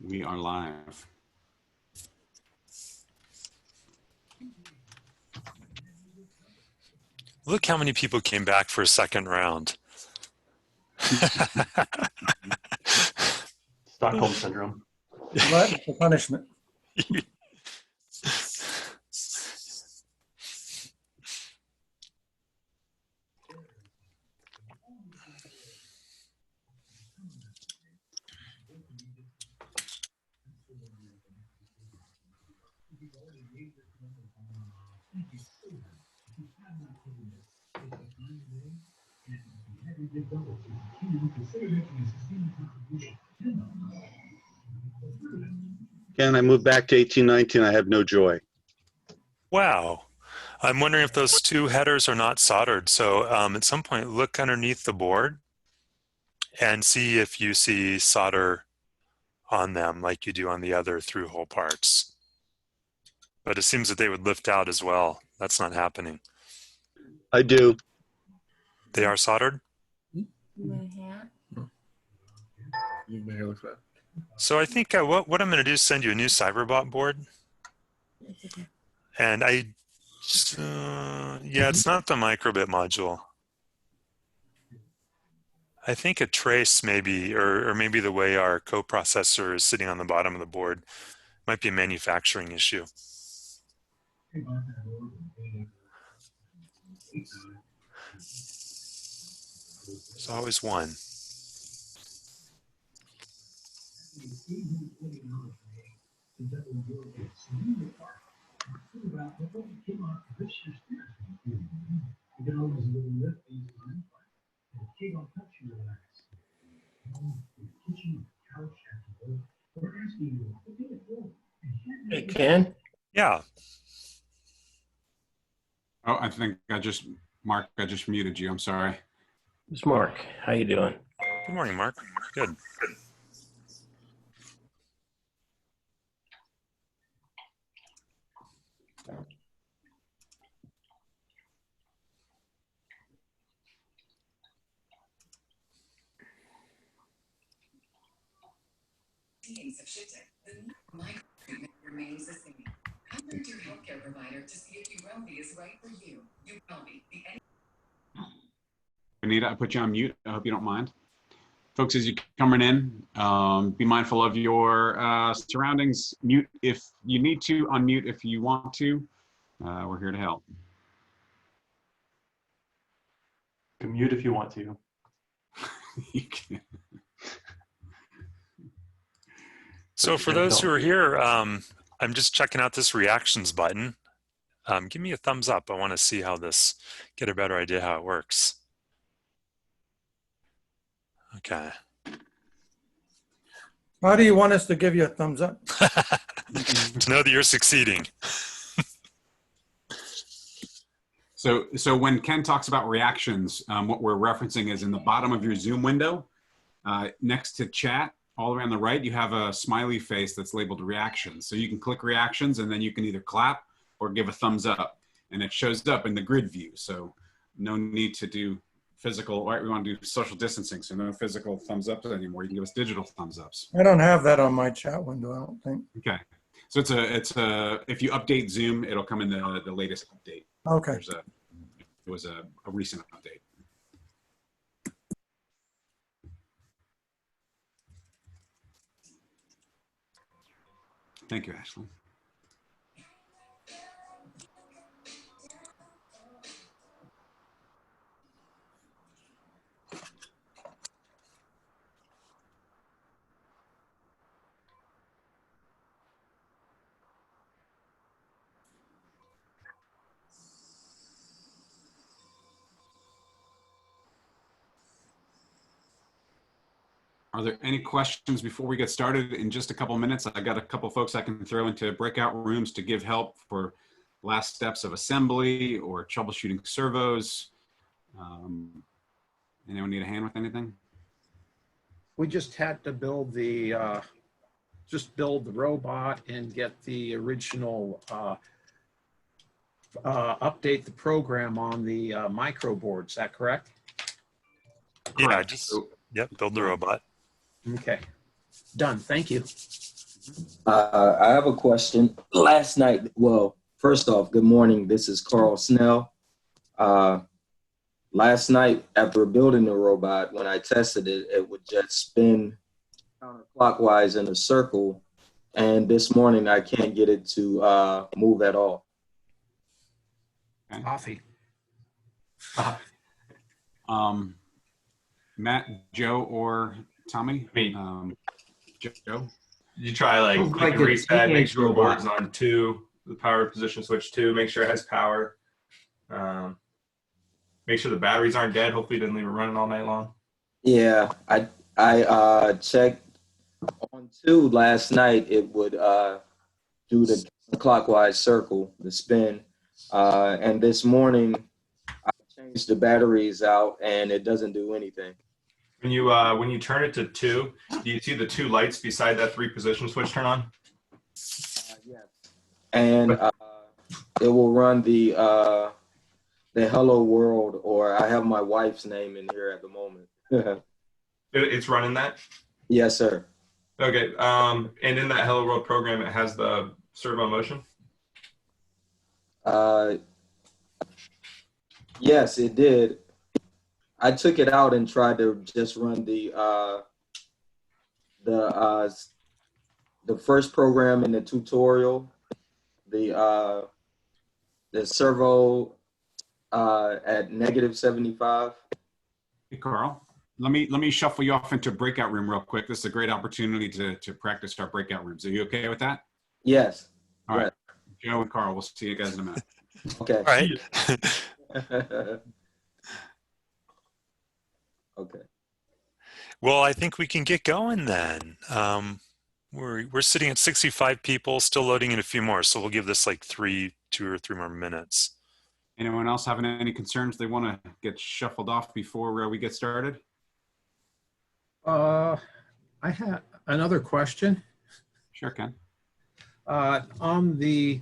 We are live. Look how many people came back for a second round. Stockholm syndrome. Glutton for punishment. Ken, I moved back to 1819. I have no joy. Wow. I'm wondering if those two headers are not soldered. So at some point, look underneath the board and see if you see solder on them like you do on the other through-hole parts. But it seems that they would lift out as well. That's not happening. I do. They are soldered? So I think what I'm going to do is send you a new Cyberbot board. And yeah, it's not the microbit module. I think a trace maybe, or maybe the way our coprocessor is sitting on the bottom of the board might be a manufacturing issue. There's always one. Hey, Ken? Yeah. Oh, I think Mark, I just muted you. I'm sorry. It's Mark. How you doing? Good morning, Mark. Good. Have shifted. The micro treatment remains the same. Contact your healthcare provider to see if Ubrelvy is right for you. Ubrelvy, Anita, I put you on mute. I hope you don't mind. Folks, as you're coming in, be mindful of your surroundings. Mute if you need to, unmute if you want to. We're here to help. You can mute if you want to. You can. So for those who are here, I'm just checking out this reactions button. Give me a thumbs up. I want to see how get a better idea how it works. Okay. Why do you want us to give you a thumbs up? To know that you're succeeding. So when Ken talks about reactions, what we're referencing is in the bottom of your Zoom window, next to chat, all around the right, you have a smiley face that's labeled reactions. So you can click reactions and then you can either clap or give a thumbs up, and it shows up in the grid view. So no need to do physical, right? We want to do social distancing, so no physical thumbs ups anymore. You can give us digital thumbs ups. I don't have that on my chat window, I don't think. Okay. So it's a if you update Zoom, it'll come in the latest update. Okay. It was a recent update. Thank you, Ashley. Are there any questions before we get started? In just a couple minutes, I got a couple folks I can throw into breakout rooms to give help for last steps of assembly or troubleshooting servos. Anyone need a hand with anything? We just had to build the robot and get the original update the program on the micro board. Is that correct? Yeah, yep, build the robot. Okay, done. Thank you. I have a question. Last night, well, first off, good morning. This is Carl Snell. Last night, after building the robot, when I tested it, it would just spin counterclockwise in a circle. And this morning, I can't get it to move at all. Coffee. Matt, Joe, or Tommy? Me. Joe? You try like Looks click like and a reset, make teenage sure the robot. board's on 2, the power position switch 2, make sure it has power. Make sure the batteries aren't dead. Hopefully you didn't leave it running all night long. Yeah, I checked on 2 last night. It would do the clockwise circle, the spin. And this morning, I changed the batteries out, and it doesn't do anything. When you turn it to 2, do you see the 2 lights beside that 3 position switch turn on? Yes. And it will run the Hello World, or I have my wife's name in here at the moment. It's running that? Yes, sir. Okay. And in that Hello World program, it has the servo motion? Yes, it did. I took it out and tried to just run the first program in the tutorial, the servo at -75. Hey, Carl. Let me shuffle you off into a breakout room real quick. This is a great opportunity to practice our breakout rooms. Are you okay with that? Yes. All right. Joe and Carl, we'll see you guys in a minute. Okay. All right. Okay. Well, I think we can get going then. We're sitting at 65 people, still loading in a few more. So we'll give this like 2 or 3 more minutes. Anyone else having any concerns they want to get shuffled off before we get started? I have another question. Sure, Ken. On the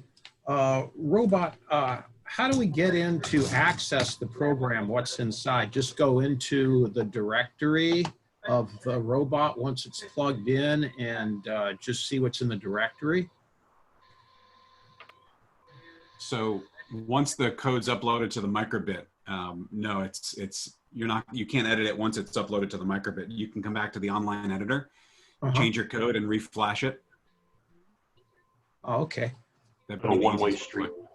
robot, how do we get in to access the program? What's inside? Just go into the directory of the robot once it's plugged in and just see what's in the directory? So once the code's uploaded to the microbit, no, you can't edit it once it's uploaded to the microbit. You can come back to the online editor, change your code, and reflash it. Oh, okay. That'd A be the one-way easiest street. way.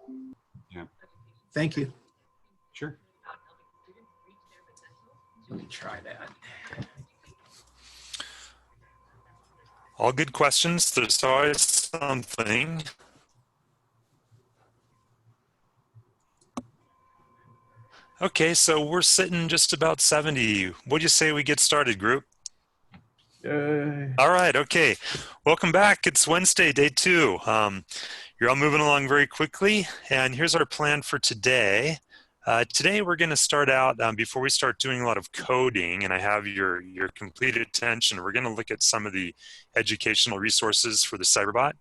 Yeah, Thank you. sure. Let me try that. All good questions. There's always something. Okay, so we're sitting just about 70. What do you say we get started, group? All right, okay. Welcome back. It's Wednesday, day 2. You're all moving along very quickly, and here's our plan for today. Today we're going to start out, before we start doing a lot of coding, and I have your complete attention, we're going to look at some of the educational resources for the Cyberbot,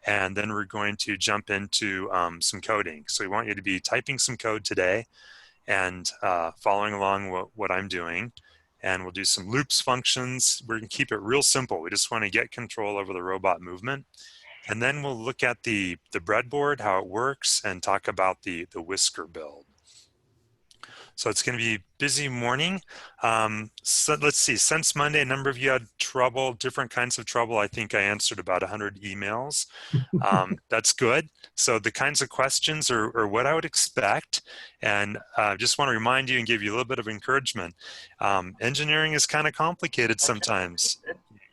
and then we're going to jump into some coding. So we want you to be typing some code today and following along what I'm doing. And we'll do some loops functions. We're going to keep it real simple. We just want to get control over the robot movement. And then we'll look at the breadboard, how it works, and talk about the whisker build. So it's going to be a busy morning. So let's see, since Monday, a number of you had trouble, different kinds of trouble. I think I answered about 100 emails. That's good. So the kinds of questions are what I would expect. And just want to remind you and give you a little bit of encouragement. Engineering is kind of complicated sometimes.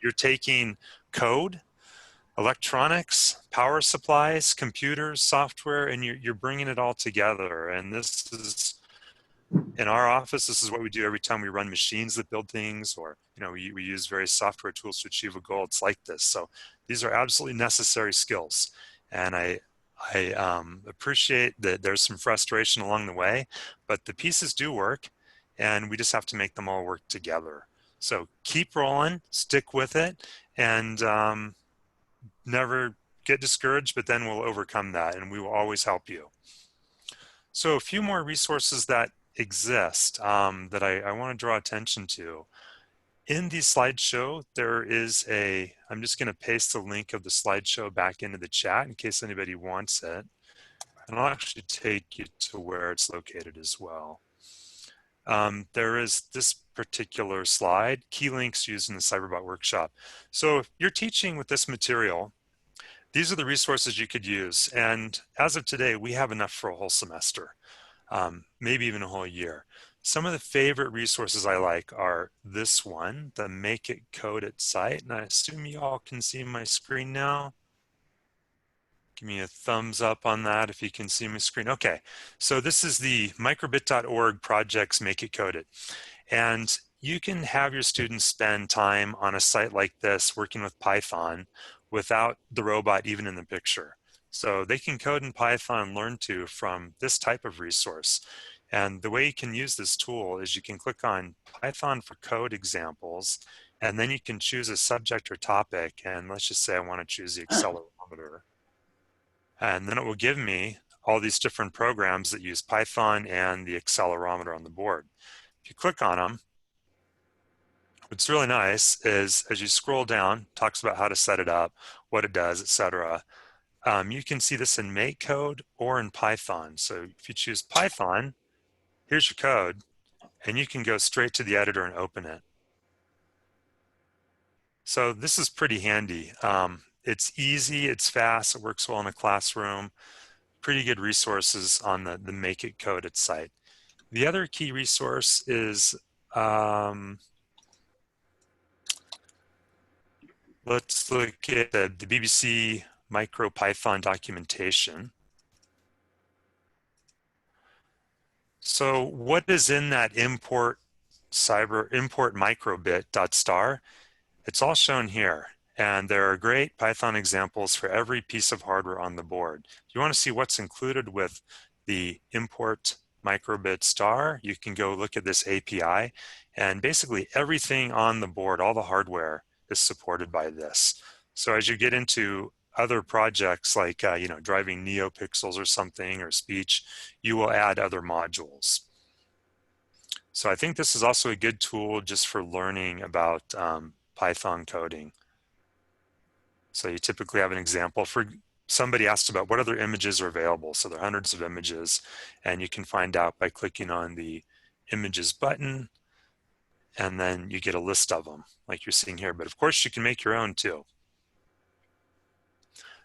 You're taking code, electronics, power supplies, computers, software, and you're bringing it all together. And this is, in our office, this is what we do every time we run machines that build things, or we use various software tools to achieve a goal. It's like this. So these are absolutely necessary skills. And I appreciate that there's some frustration along the way, but the pieces do work, and we just have to make them all work together. So keep rolling, stick with it, and never get discouraged, but then we'll overcome that, and we will always help you. So a few more resources that exist that I want to draw attention to. in the slideshow, there is I'm just going to paste the link of the slideshow back into the chat in case anybody wants it. And I'll actually take you to where it's located as well. There is this particular slide, key links used in the Cyberbot workshop. So if you're teaching with this material, these are the resources you could use. And as of today, we have enough for a whole semester, maybe even a whole year. Some of the favorite resources I like are this one, the Make It Code It site. And I assume you all can see my screen now. Give me a thumbs up on that if you can see my screen. Okay, so this is the microbit.org projects Make It Code It. And you can have your students spend time on a site like this working with Python without the robot even in the picture. So they can code in Python and learn to from this type of resource. And the way you can use this tool is you can click on Python for code examples, and then you can choose a subject or topic. And let's just say I want to choose the accelerometer. And then it will give me all these different programs that use Python and the accelerometer on the board. If you click on them, what's really nice is as you scroll down, it talks about how to set it up, what it does, etc. You can see this in Make Code or in Python. So if you choose Python, here's your code, and you can go straight to the editor and open it. So this is pretty handy. It's easy, it's fast, it works well in a classroom. Pretty good resources on the Make It Code It site. The other key resource is, let's look at the BBC MicroPython documentation. So what is in that import microbit.star? It's all shown here. And there are great Python examples for every piece of hardware on the board. If you want to see what's included with the import microbit star, you can go look at this API. And basically everything on the board, all the hardware, is supported by this. So as you get into other projects like driving NeoPixels or something, or speech, you will add other modules. So I think this is also a good tool just for learning about Python coding. So you typically have an example. For somebody asked about what other images are available. So there are hundreds of images, and you can find out by clicking on the images button, and then you get a list of them like you're seeing here. But of course you can make your own too.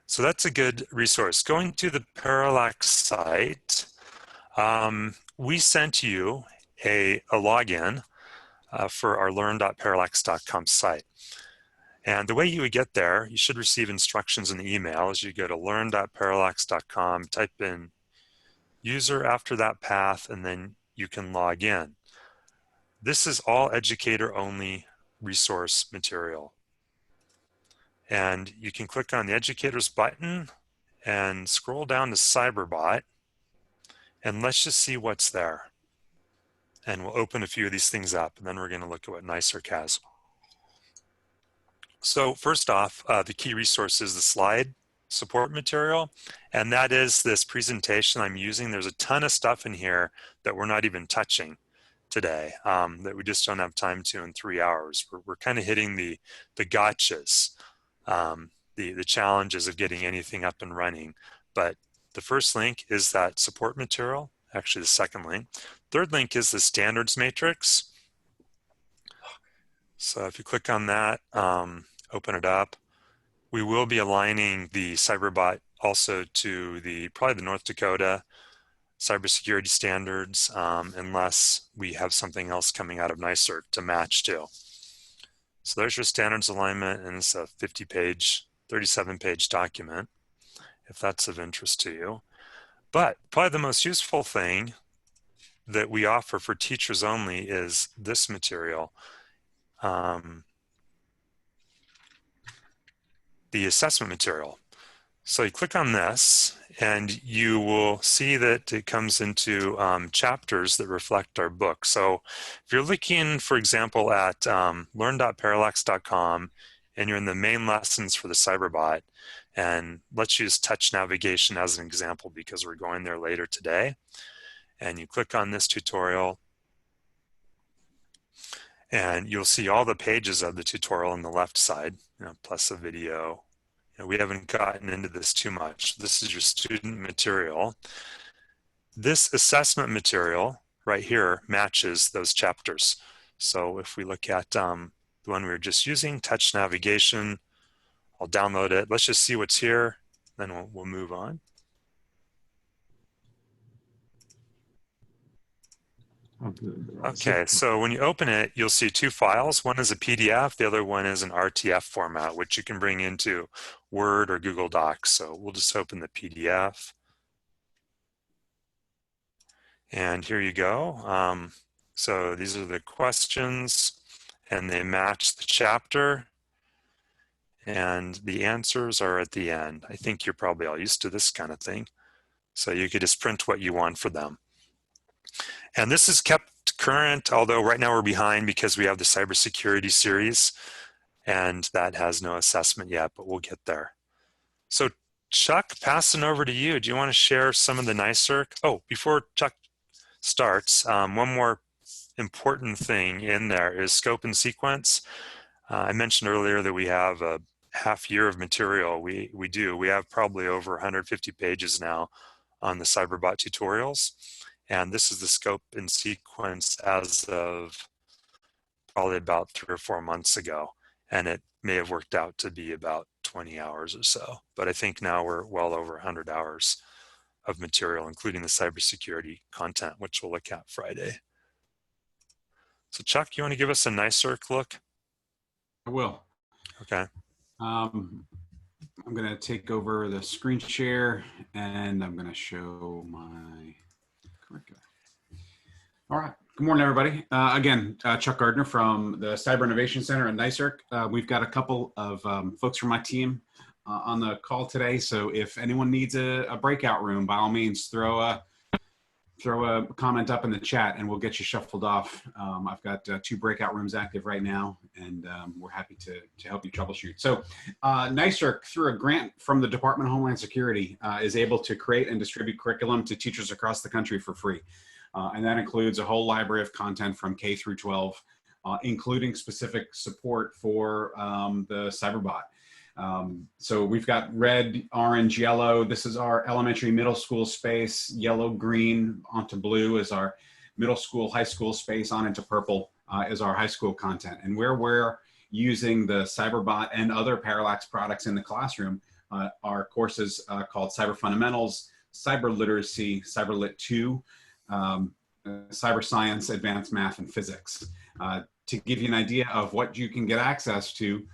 So that's a good resource. Going to the Parallax site, we sent you a login for our learn.parallax.com site. And the way you would get there, you should receive instructions in the email as you go to learn.parallax.com, type in user after that path, and then you can log in. This is all educator-only resource material. And you can click on the educators button and scroll down to Cyberbot, and let's just see what's there. And we'll open a few of these things up, and then we're going to look at what NYSERC has. So first off, the key resource is the slide support material, and that is this presentation I'm using. There's a ton of stuff in here that we're not even touching today, that we just don't have time to in 3 hours. We're kind of hitting the gotchas, the challenges of getting anything up and running. But the first link is that support material, actually the second link. Third link is the standards matrix. So if you click on that, open it up, we will be aligning the Cyberbot also to probably the North Dakota cybersecurity standards, unless we have something else coming out of NYSERC to match to. So there's your standards alignment, and it's a 50-page, 37-page document, if that's of interest to you. But probably the most useful thing that we offer for teachers only is this material. The assessment material. So you click on this and you will see that it comes into chapters that reflect our book. So if you're looking, for example, at learn.parallax.com and you're in the main lessons for the Cyberbot, and let's use touch navigation as an example because we're going there later today, and you click on this tutorial, And you'll see all the pages of the tutorial on the left side, plus a video. We haven't gotten into this too much. This is your student material. This assessment material right here matches those chapters. So if we look at the one we were just using, touch navigation, I'll download it. Let's just see what's here, then we'll move on. Okay, so when you open it, you'll see two files. One is a PDF, the other one is an RTF format, which you can bring into Word or Google Docs. So we'll just open the PDF. And here you go. So these are the questions, and they match the chapter. And the answers are at the end. I think you're probably all used to this kind of thing. So you could just print what you want for them. And this is kept current, although right now we're behind because we have the cybersecurity series, and that has no assessment yet, but we'll get there. So Chuck, passing over to you. Do you want to share some of the NYSERC? Oh, before Chuck starts, one more important thing in there is scope and sequence. I mentioned earlier that we have a half year of material. We do. We have probably over 150 pages now on the Cyberbot tutorials. And this is the scope and sequence as of probably about 3 or 4 months ago. And it may have worked out to be about 20 hours or so. But I think now we're well over 100 hours of material, including the cybersecurity content, which we'll look at Friday. So Chuck, you want to give us a NYSERC look? I will. Okay. I'm going to take over the screen share, and I'm going to show my curriculum. All right. Good morning, everybody. Again, Chuck Gardner from the Cyber Innovation Center at NYSERC. We've got a couple of folks from my team on the call today. So if anyone needs a breakout room, by all means, throw a comment up in the chat and we'll get you shuffled off. I've got 2 breakout rooms active right now, and we're happy to help you troubleshoot. So NYSERC, through a grant from the Department of Homeland Security, is able to create and distribute curriculum to teachers across the country for free. And that includes a whole library of content from K through 12, including specific support for the Cyberbot. So we've got red, orange, yellow. This is our elementary, middle school space. Yellow, green onto blue is our middle school, high school space. On into purple is our high school content. And where we're using the Cyberbot and other Parallax products in the classroom are courses called Cyber Fundamentals, Cyber Literacy, Cyber Lit 2, Cyber Science, Advanced Math, and Physics. To give you an idea of what you can get access to,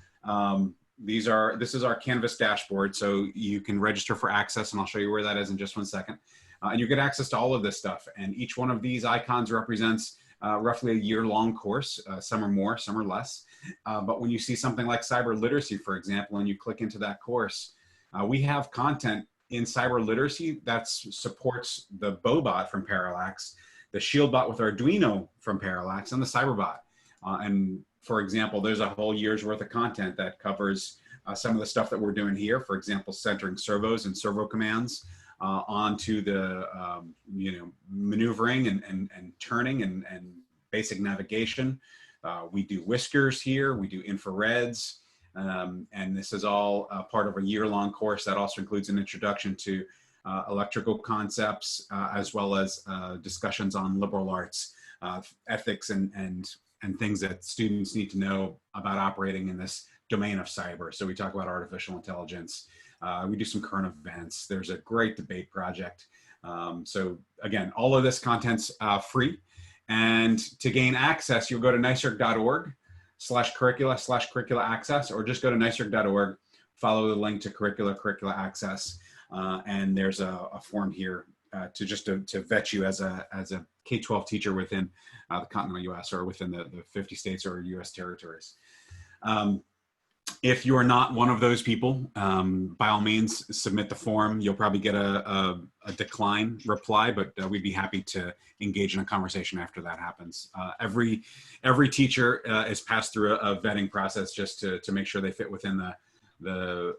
this is our Canvas dashboard, so you can register for access, and I'll show you where that is in just 1 second. And you get access to all of this stuff, and each one of these icons represents roughly a year-long course. Some are more, some are less. But when you see something like cyber literacy, for example, and you click into that course, we have content in cyber literacy that supports the BoBot from Parallax, the ShieldBot with Arduino from Parallax, and the Cyberbot. And for example, there's a whole year's worth of content that covers some of the stuff that we're doing here. For example, centering servos and servo commands onto the maneuvering and turning and basic navigation. We do whiskers here. We do infrareds. And this is all part of a year-long course that also includes an introduction to electrical concepts, as well as discussions on liberal arts, ethics, and things that students need to know about operating in this domain of cyber. So we talk about artificial intelligence. We do some current events. There's a great debate project. So again, all of this content's free. And to gain access, you'll go to nyserc.org/curricula access, or just go to nyserc.org, follow the link to curricula access. And there's a form here to vet you as a K-12 teacher within the continental US or within the 50 states or US territories. If you are not one of those people, by all means, submit the form. You'll probably get a decline reply, but we'd be happy to engage in a conversation after that happens. Every teacher is passed through a vetting process just to make sure they fit within the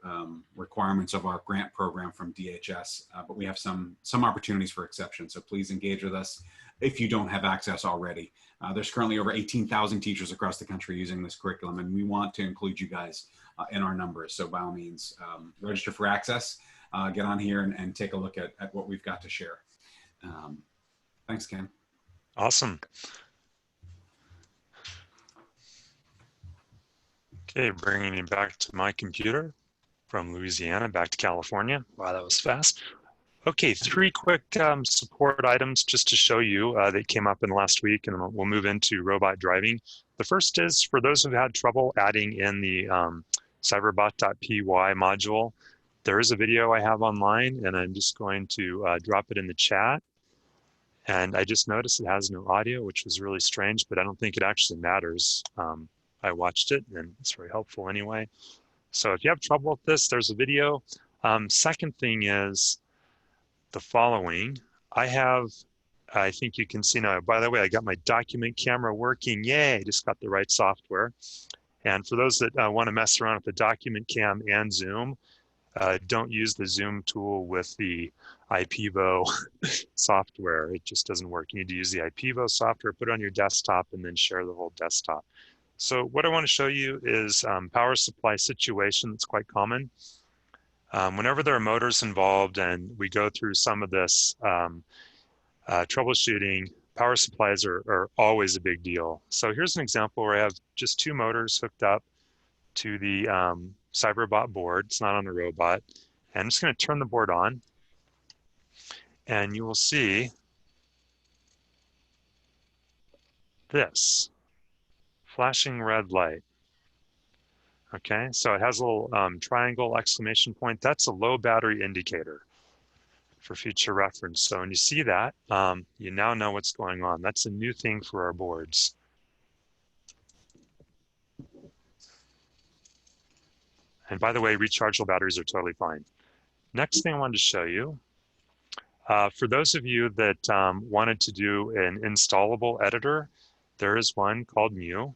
requirements of our grant program from DHS, but we have some opportunities for exception. So please engage with us if you don't have access already. There's currently over 18,000 teachers across the country using this curriculum, and we want to include you guys in our numbers. So by all means, register for access, get on here and take a look at what we've got to share. Thanks, Ken. Awesome. Okay, bringing you back to my computer from Louisiana back to California. Wow, that was fast. Okay, 3 quick support items just to show you that came up in the last week, and we'll move into robot driving. The first is for those who've had trouble adding in the cyberbot.py module. There is a video I have online, and I'm just going to drop it in the chat. And I just noticed it has no audio, which was really strange, but I don't think it actually matters. I watched it, and it's very helpful anyway. So if you have trouble with this, there's a video. Second thing is the following. I think you can see now, by the way, I got my document camera working. Yay, I just got the right software. And for those that want to mess around with the document cam and Zoom, don't use the Zoom tool with the IPEVO software. It just doesn't work. You need to use the IPEVO software, put it on your desktop, and then share the whole desktop. So what I want to show you is power supply situation that's quite common. Whenever there are motors involved and we go through some of this troubleshooting, power supplies are always a big deal. So here's an example where I have just 2 motors hooked up to the Cyberbot board. It's not on the robot. And I'm just going to turn the board on. And you will see this flashing red light. Okay, so it has a little triangle exclamation point. That's a low battery indicator for future reference. So when you see that, you now know what's going on. That's a new thing for our boards. And by the way, rechargeable batteries are totally fine. Next thing I wanted to show you, for those of you that wanted to do an installable editor, there is one called Mu.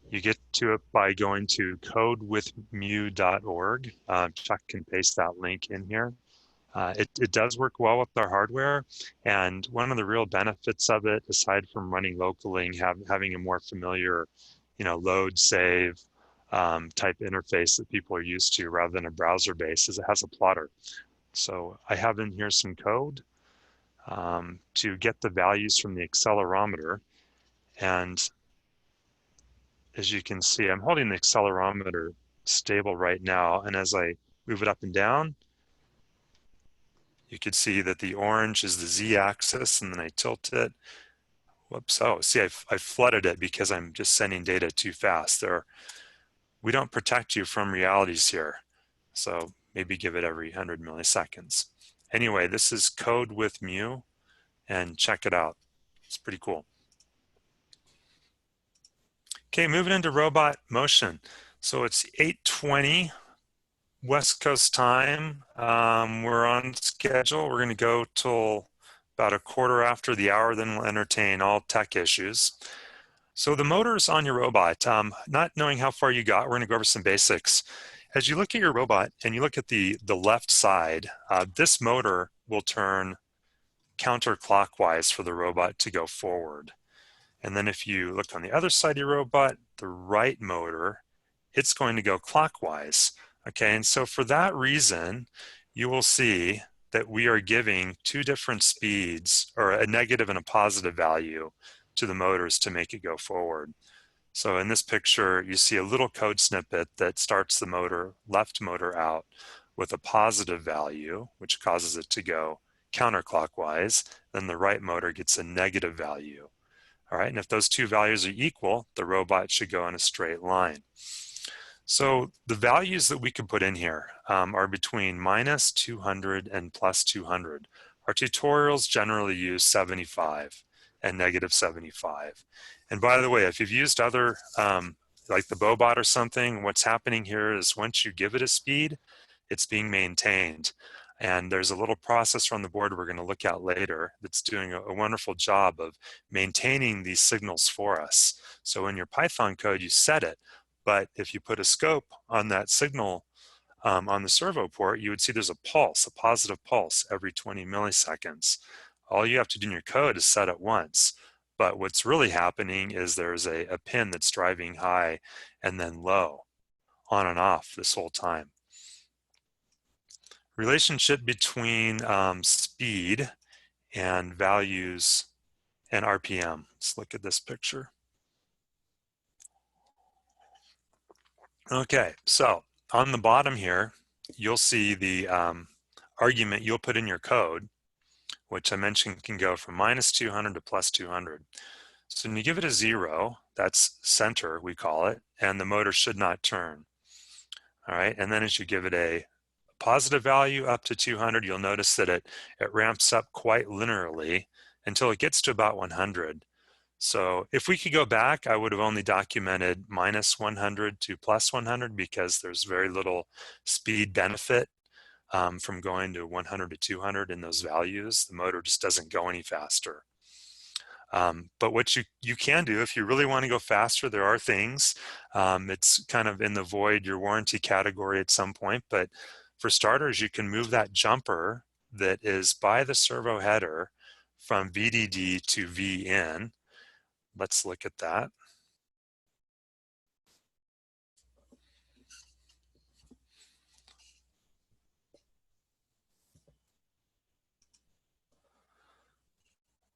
You get to it by going to codewithmu.org. Chuck can paste that link in here. It does work well with our hardware. And one of the real benefits of it, aside from running locally and having a more familiar, load save type interface that people are used to rather than a browser base, is it has a plotter. So I have in here some code to get the values from the accelerometer. And as you can see, I'm holding the accelerometer stable right now. And as I move it up and down, you can see that the orange is the Z-axis, and then I tilt it. Whoops, oh, see, I flooded it because I'm just sending data too fast. We don't protect you from realities here. So maybe give it every 100 milliseconds. Anyway, this is Code with Mu, and check it out. It's pretty cool. Okay, moving into robot motion. So it's 8:20 West Coast time. We're on schedule. We're going to go till about a quarter after the hour, then we'll entertain all tech issues. So the motors on your robot, not knowing how far you got, we're going to go over some basics. As you look at your robot and you look at the left side, this motor will turn counterclockwise for the robot to go forward. And then if you look on the other side of your robot, the right motor, it's going to go clockwise. Okay, and so for that reason, you will see that we are giving 2 different speeds, or a negative and a positive value, to the motors to make it go forward. So in this picture, you see a little code snippet that starts the motor, left motor out with a positive value, which causes it to go counterclockwise. Then the right motor gets a negative value. All right, and if those 2 values are equal, the robot should go in a straight line. So the values that we can put in here are between -200 and +200. Our tutorials generally use 75 and -75. And by the way, if you've used other, like the Bobot or something, what's happening here is once you give it a speed, it's being maintained. And there's a little processor on the board we're going to look at later that's doing a wonderful job of maintaining these signals for us. So in your Python code, you set it, But if you put a scope on that signal on the servo port, you would see there's a pulse, a positive pulse every 20 milliseconds. All you have to do in your code is set it once. But what's really happening is there's a pin that's driving high and then low, on and off this whole time. Relationship between speed and values and RPM. Let's look at this picture. Okay, so on the bottom here, you'll see the argument you'll put in your code, which I mentioned can go from -200 to +200. So when you give it a 0, that's center, we call it, and the motor should not turn. All right, and then as you give it a positive value up to 200, you'll notice that it ramps up quite linearly until it gets to about 100. So if we could go back, I would have only documented -100 to +100 because there's very little speed benefit from going to 100 to 200 in those values. The motor just doesn't go any faster. But what you can do if you really want to go faster, there are things. It's kind of in the void your warranty category at some point, but for starters, you can move that jumper that is by the servo header from VDD to VN. Let's look at that.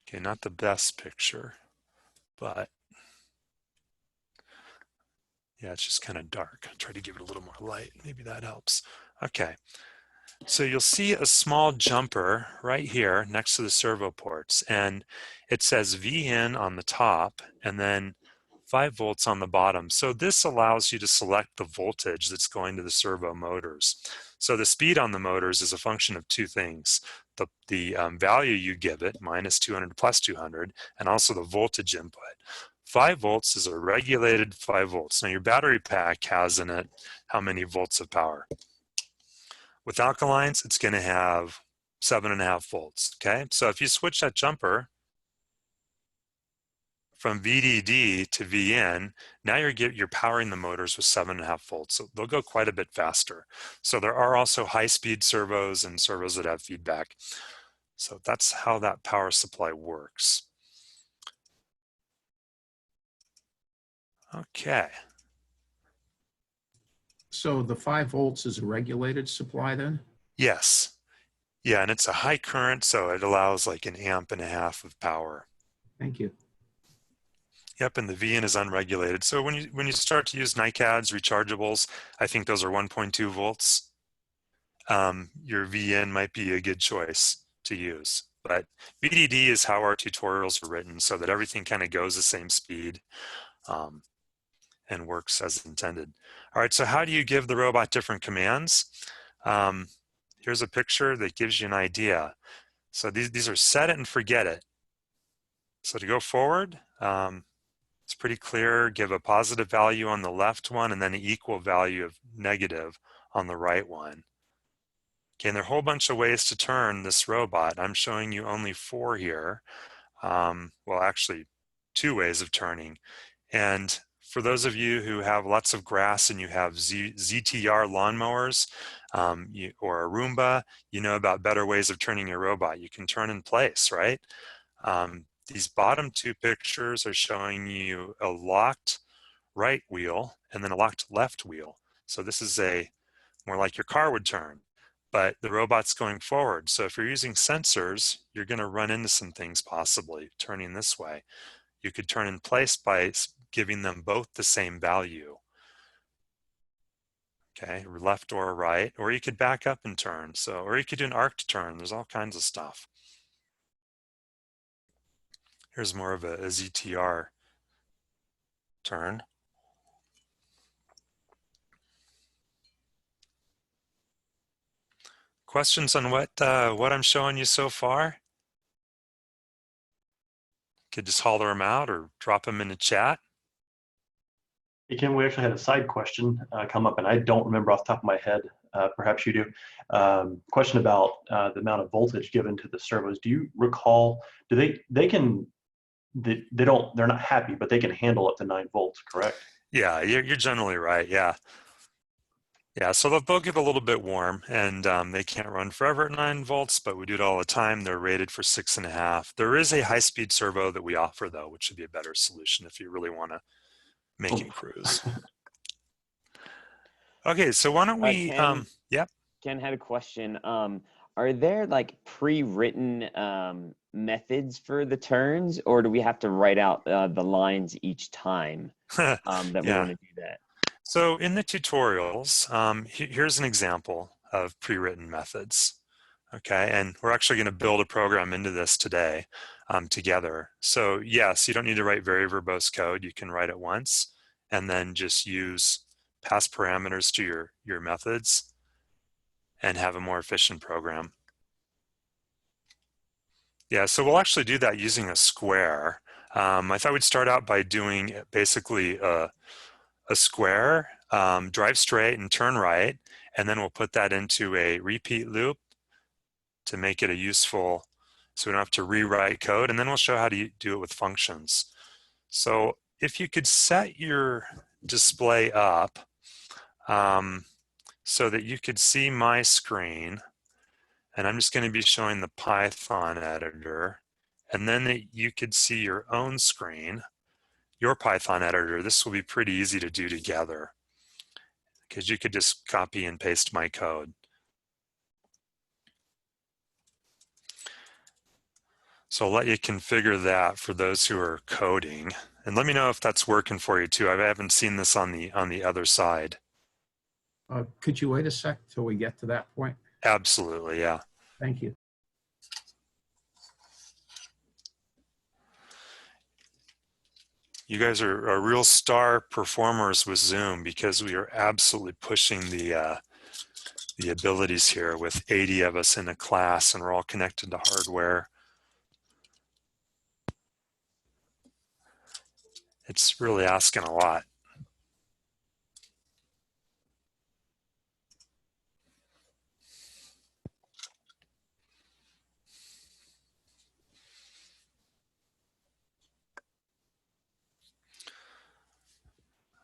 Okay, not the best picture, but yeah, it's just kind of dark. I'll try to give it a little more light. Maybe that helps. Okay, so you'll see a small jumper right here next to the servo ports, and it says VN on the top and then 5 volts on the bottom. So this allows you to select the voltage that's going to the servo motors. So the speed on the motors is a function of 2 things. The value you give it, -200 to +200, and also the voltage input. 5 volts is a regulated 5 volts. Now your battery pack has in it how many volts of power? With alkalines, it's going to have 7.5 volts, okay? So if you switch that jumper from VDD to VN, now you're powering the motors with 7.5 volts. So they'll go quite a bit faster. So there are also high-speed servos and servos that have feedback. So that's how that power supply works. Okay. So the 5 volts is a regulated supply then? Yes. Yeah, and it's a high current, so it allows like 1.5 amps of power. Thank you. Yep, and the VN is unregulated. So when you start to use NiCads, rechargeables, I think those are 1.2 volts. Your VN might be a good choice to use. But VDD is how our tutorials are written so that everything kind of goes the same speed and works as intended. All right, so how do you give the robot different commands? Here's a picture that gives you an idea. So these are set it and forget it. So to go forward, it's pretty clear. Give a positive value on the left one and then an equal value of negative on the right one. Okay, and there are a whole bunch of ways to turn this robot. I'm showing you only 4 here. Well, actually 2 ways of turning. And for those of you who have lots of grass and you have ZTR lawnmowers or a Roomba, you know about better ways of turning your robot. You can turn in place, right? These bottom 2 pictures are showing you a locked right wheel and then a locked left wheel. So this is more like your car would turn, but the robot's going forward. So if you're using sensors, you're going to run into some things possibly turning this way. You could turn in place by giving them both the same value. Okay, left or right, or you could back up and turn. So, or you could do an arc turn. There's all kinds of stuff. Here's more of a ZTR turn. Questions on what I'm showing you so far? Could just holler them out or drop them in the chat. Hey, Kim, we actually had a side question come up, and I don't remember off the top of my head. Perhaps you do. Question about the amount of voltage given to the servos. Do you recall? Do they're not happy, but they can handle up to 9 volts, correct? Yeah, you're generally right. Yeah. Yeah, so they'll get a little bit warm, and they can't run forever at 9 volts, but we do it all the time. They're rated for 6.5. There is a high-speed servo that we offer, though, which would be a better solution if you really want to make it cruise. Okay, so why don't we, yeah. Ken had a question. Are there like pre-written methods for the turns, or do we have to write out the lines each time that we want to do that? So in the tutorials, here's an example of pre-written methods. Okay, and we're actually going to build a program into this today together. So yes, you don't need to write very verbose code. You can write it once and then just use pass parameters to your methods and have a more efficient program. Yeah, so we'll actually do that using a square. I thought we'd start out by doing basically a square, drive straight and turn right, and then we'll put that into a repeat loop to make it a useful, so we don't have to rewrite code, and then we'll show how to do it with functions. So if you could set your display up so that you could see my screen, and I'm just going to be showing the Python editor, and then that you could see your own screen, your Python editor. This will be pretty easy to do together because you could just copy and paste my code. So I'll let you configure that for those who are coding, and let me know if that's working for you too. I haven't seen this on the other side. Could you wait a sec till we get to that point? Absolutely, yeah. Thank you. You guys are real star performers with Zoom because we are absolutely pushing the abilities here with 80 of us in a class, and we're all connected to hardware. It's really asking a lot.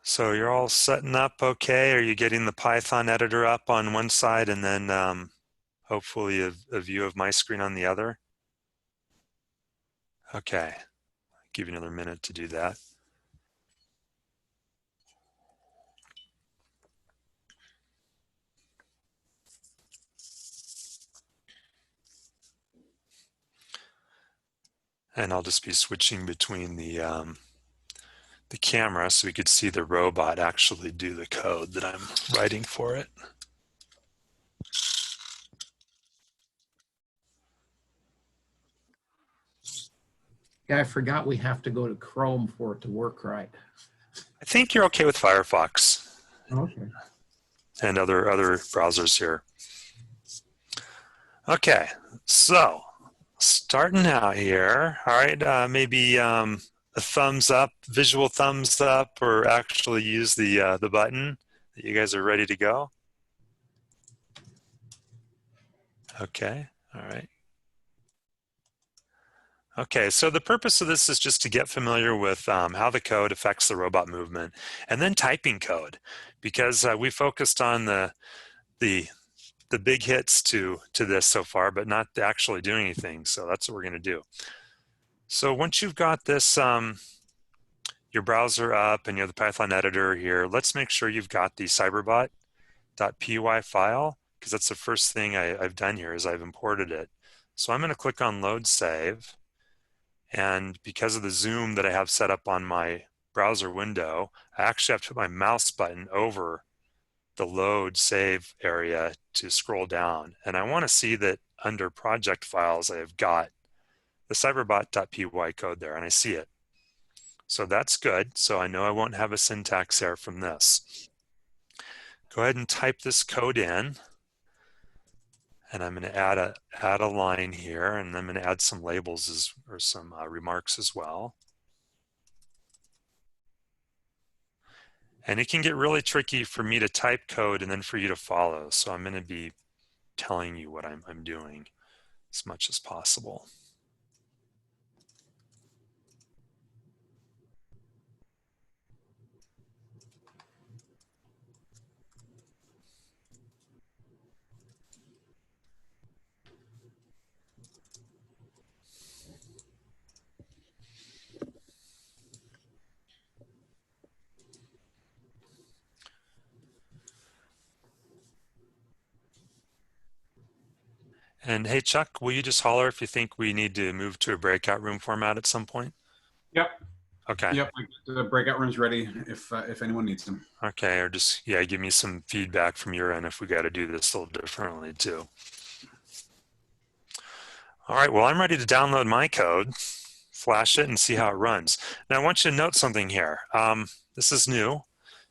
So you're all setting up okay? Are you getting the Python editor up on one side and then hopefully a view of my screen on the other? Okay, I'll give you another minute to do that. And I'll just be switching between the camera so we could see the robot actually do the code that I'm writing for it. Yeah, I forgot we have to go to Chrome for it to work right. I think you're okay with Firefox. Okay. And other browsers here. Okay, so starting out here, all right, maybe a thumbs up, visual thumbs up, or actually use the button that you guys are ready to go. Okay, all right. Okay, so the purpose of this is just to get familiar with how the code affects the robot movement, and then typing code, because we focused on the big hits to this so far, but not actually doing anything. So that's what we're going to do. So once you've got this, your browser up and you have the Python editor here, let's make sure you've got the cyberbot.py file, because that's the first thing I've done here is I've imported it. So I'm going to click on load save. And because of the zoom that I have set up on my browser window, I actually have to put my mouse button over the load save area to scroll down. And I want to see that under project files, I have got the cyberbot.py code there, and I see it. So that's good. So I know I won't have a syntax error from this. Go ahead and type this code in. And I'm going to add a line here, and I'm going to add some labels or some remarks as well. And it can get really tricky for me to type code and then for you to follow. So I'm going to be telling you what I'm doing as much as possible. And hey, Chuck, will you just holler if you think we need to move to a breakout room format at some point? Yep. Okay. Yep. The breakout room's ready if anyone needs them. Okay, or just, yeah, give me some feedback from your end if we got to do this a little differently too. All right, well, I'm ready to download my code, flash it, and see how it runs. Now, I want you to note something here. This is new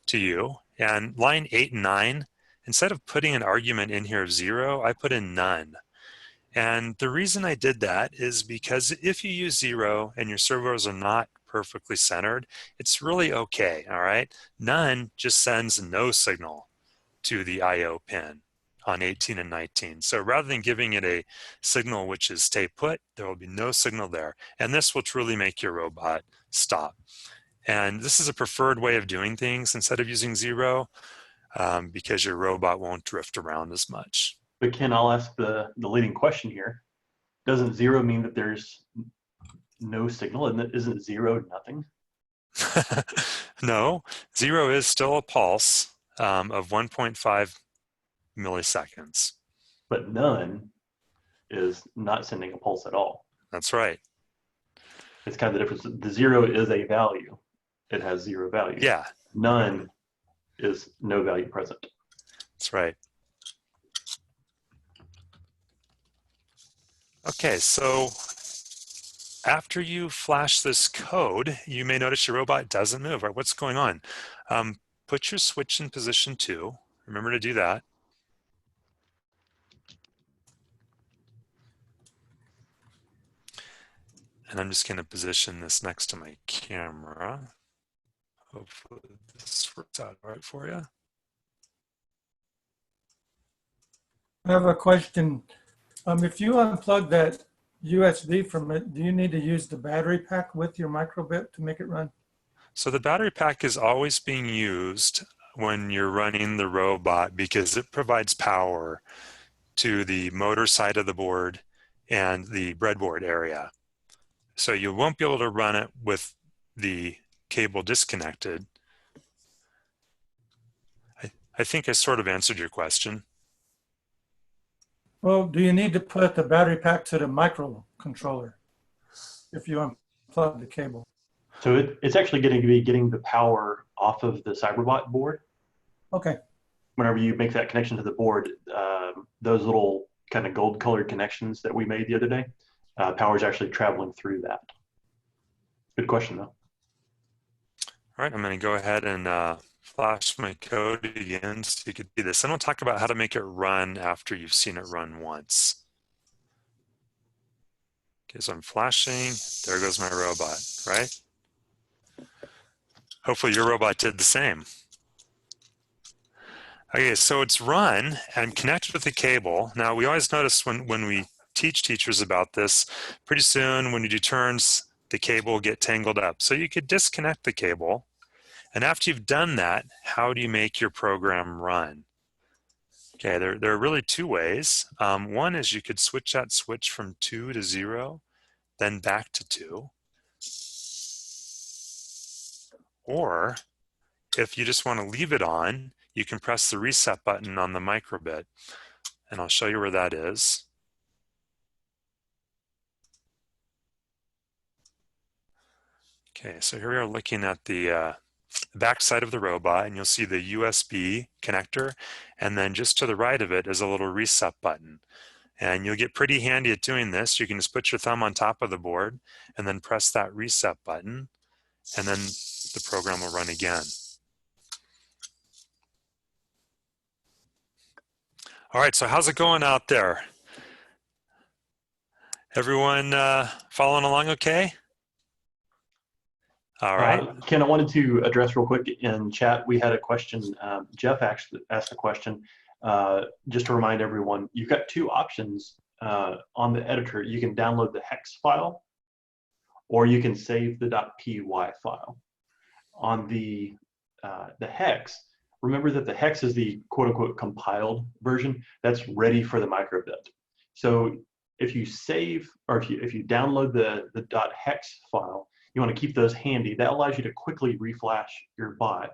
to you. And line 8 and 9, instead of putting an argument in here of 0, I put in none. And the reason I did that is because if you use 0 and your servos are not perfectly centered, it's really okay, all right? None just sends no signal to the IO pin on 18 and 19. So rather than giving it a signal which is stay put, there will be no signal there. And this will truly make your robot stop. And this is a preferred way of doing things instead of using 0 because your robot won't drift around as much. But Ken, I'll ask the leading question here. Doesn't 0 mean that there's no signal? Isn't 0 nothing? No, 0 is still a pulse of 1.5 milliseconds. But none is not sending a pulse at all. That's right. It's kind of the difference. The 0 is a value. It has 0 value. Yeah. None is no value present. That's right. Okay, so after you flash this code, you may notice your robot doesn't move. Right? What's going on? Put your switch in position 2. Remember to do that. And I'm just going to position this next to my camera. Hopefully this works out all right for you. I have a question. If you unplug that USB from it, do you need to use the battery pack with your microbit to make it run? So the battery pack is always being used when you're running the robot because it provides power to the motor side of the board and the breadboard area. So you won't be able to run it with the cable disconnected. I think I sort of answered your question. Well, do you need to put the battery pack to the microcontroller if you unplug the cable? So it's actually going to be getting the power off of the Cyberbot board. Okay. Whenever you make that connection to the board, those little kind of gold colored connections that we made the other day, power is actually traveling through that. Good question, though. All right, I'm going to go ahead and flash my code again so you can see this. And we'll talk about how to make it run after you've seen it run once. Okay, so I'm flashing. There goes my robot, right? Hopefully your robot did the same. Okay, so it's run and connected with the cable. Now, we always notice when we teach teachers about this, pretty soon when you do turns, the cable will get tangled up. So you could disconnect the cable. And after you've done that, how do you make your program run? Okay, there are really two ways. One is you could switch that switch from 2 to 0, then back to 2. Or if you just want to leave it on, you can press the reset button on the microbit. And I'll show you where that is. Okay, so here we are looking at the back side of the robot, and you'll see the USB connector, and then just to the right of it is a little reset button. And you'll get pretty handy at doing this. You can just put your thumb on top of the board and then press that reset button, and then the program will run again. All right, so how's it going out there? Everyone following along okay? All right. Ken, I wanted to address real quick in chat. We had a question. Jeff actually asked a question. Just to remind everyone, you've got two options on the editor. You can download the hex file, or you can save the .py file. On the hex, remember that the hex is the quote-unquote compiled version that's ready for the microbit. So if you save, or if you download the .hex file, you want to keep those handy. That allows you to quickly reflash your bot.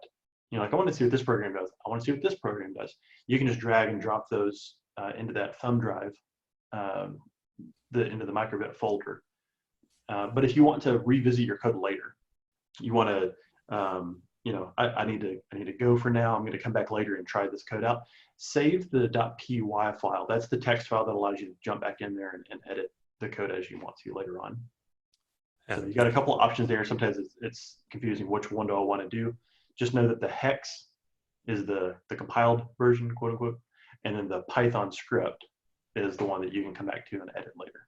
You know, like, I want to see what this program does. I want to see what this program does. You can just drag and drop those into that thumb drive into the microbit folder. But if you want to revisit your code later, you want to, I need to go for now. I'm going to come back later and try this code out. Save the .py file. That's the text file that allows you to jump back in there and edit the code as you want to later on. Yeah. So you got a couple of options there. Sometimes it's confusing. Which one do I want to do? Just know that the hex is the compiled version, quote unquote, and then the Python script is the one that you can come back to and edit later.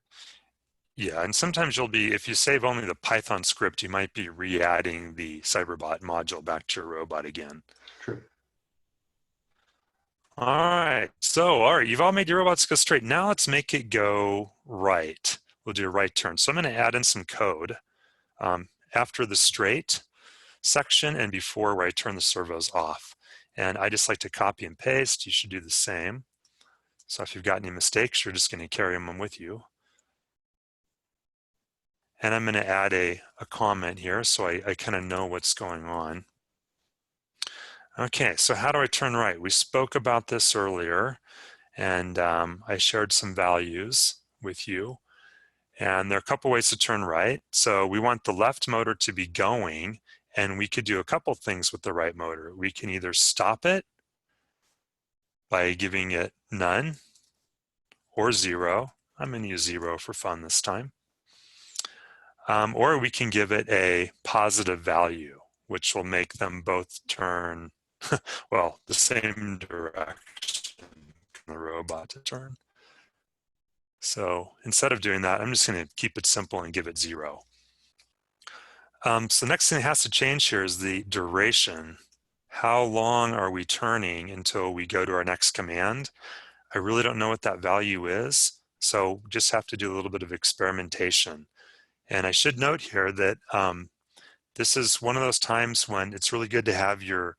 Yeah, and sometimes if you save only the Python script, you might be re-adding the Cyberbot module back to your robot again. True. All right, you've all made your robots go straight. Now let's make it go right. We'll do a right turn. So I'm going to add in some code after the straight section and before where I turn the servos off. And I just like to copy and paste. You should do the same. So if you've got any mistakes, you're just going to carry them with you. And I'm going to add a comment here so I kind of know what's going on. Okay, so how do I turn right? We spoke about this earlier, and I shared some values with you. And there are a couple ways to turn right. So we want the left motor to be going, and we could do a couple things with the right motor. We can either stop it by giving it none or 0. I'm going to use 0 for fun this time. Or we can give it a positive value, which will make them both turn, well, the same direction for the robot to turn. So instead of doing that, I'm just going to keep it simple and give it 0. So the next thing that has to change here is the duration. How long are we turning until we go to our next command? I really don't know what that value is, so just have to do a little bit of experimentation. And I should note here that this is one of those times when it's really good to have your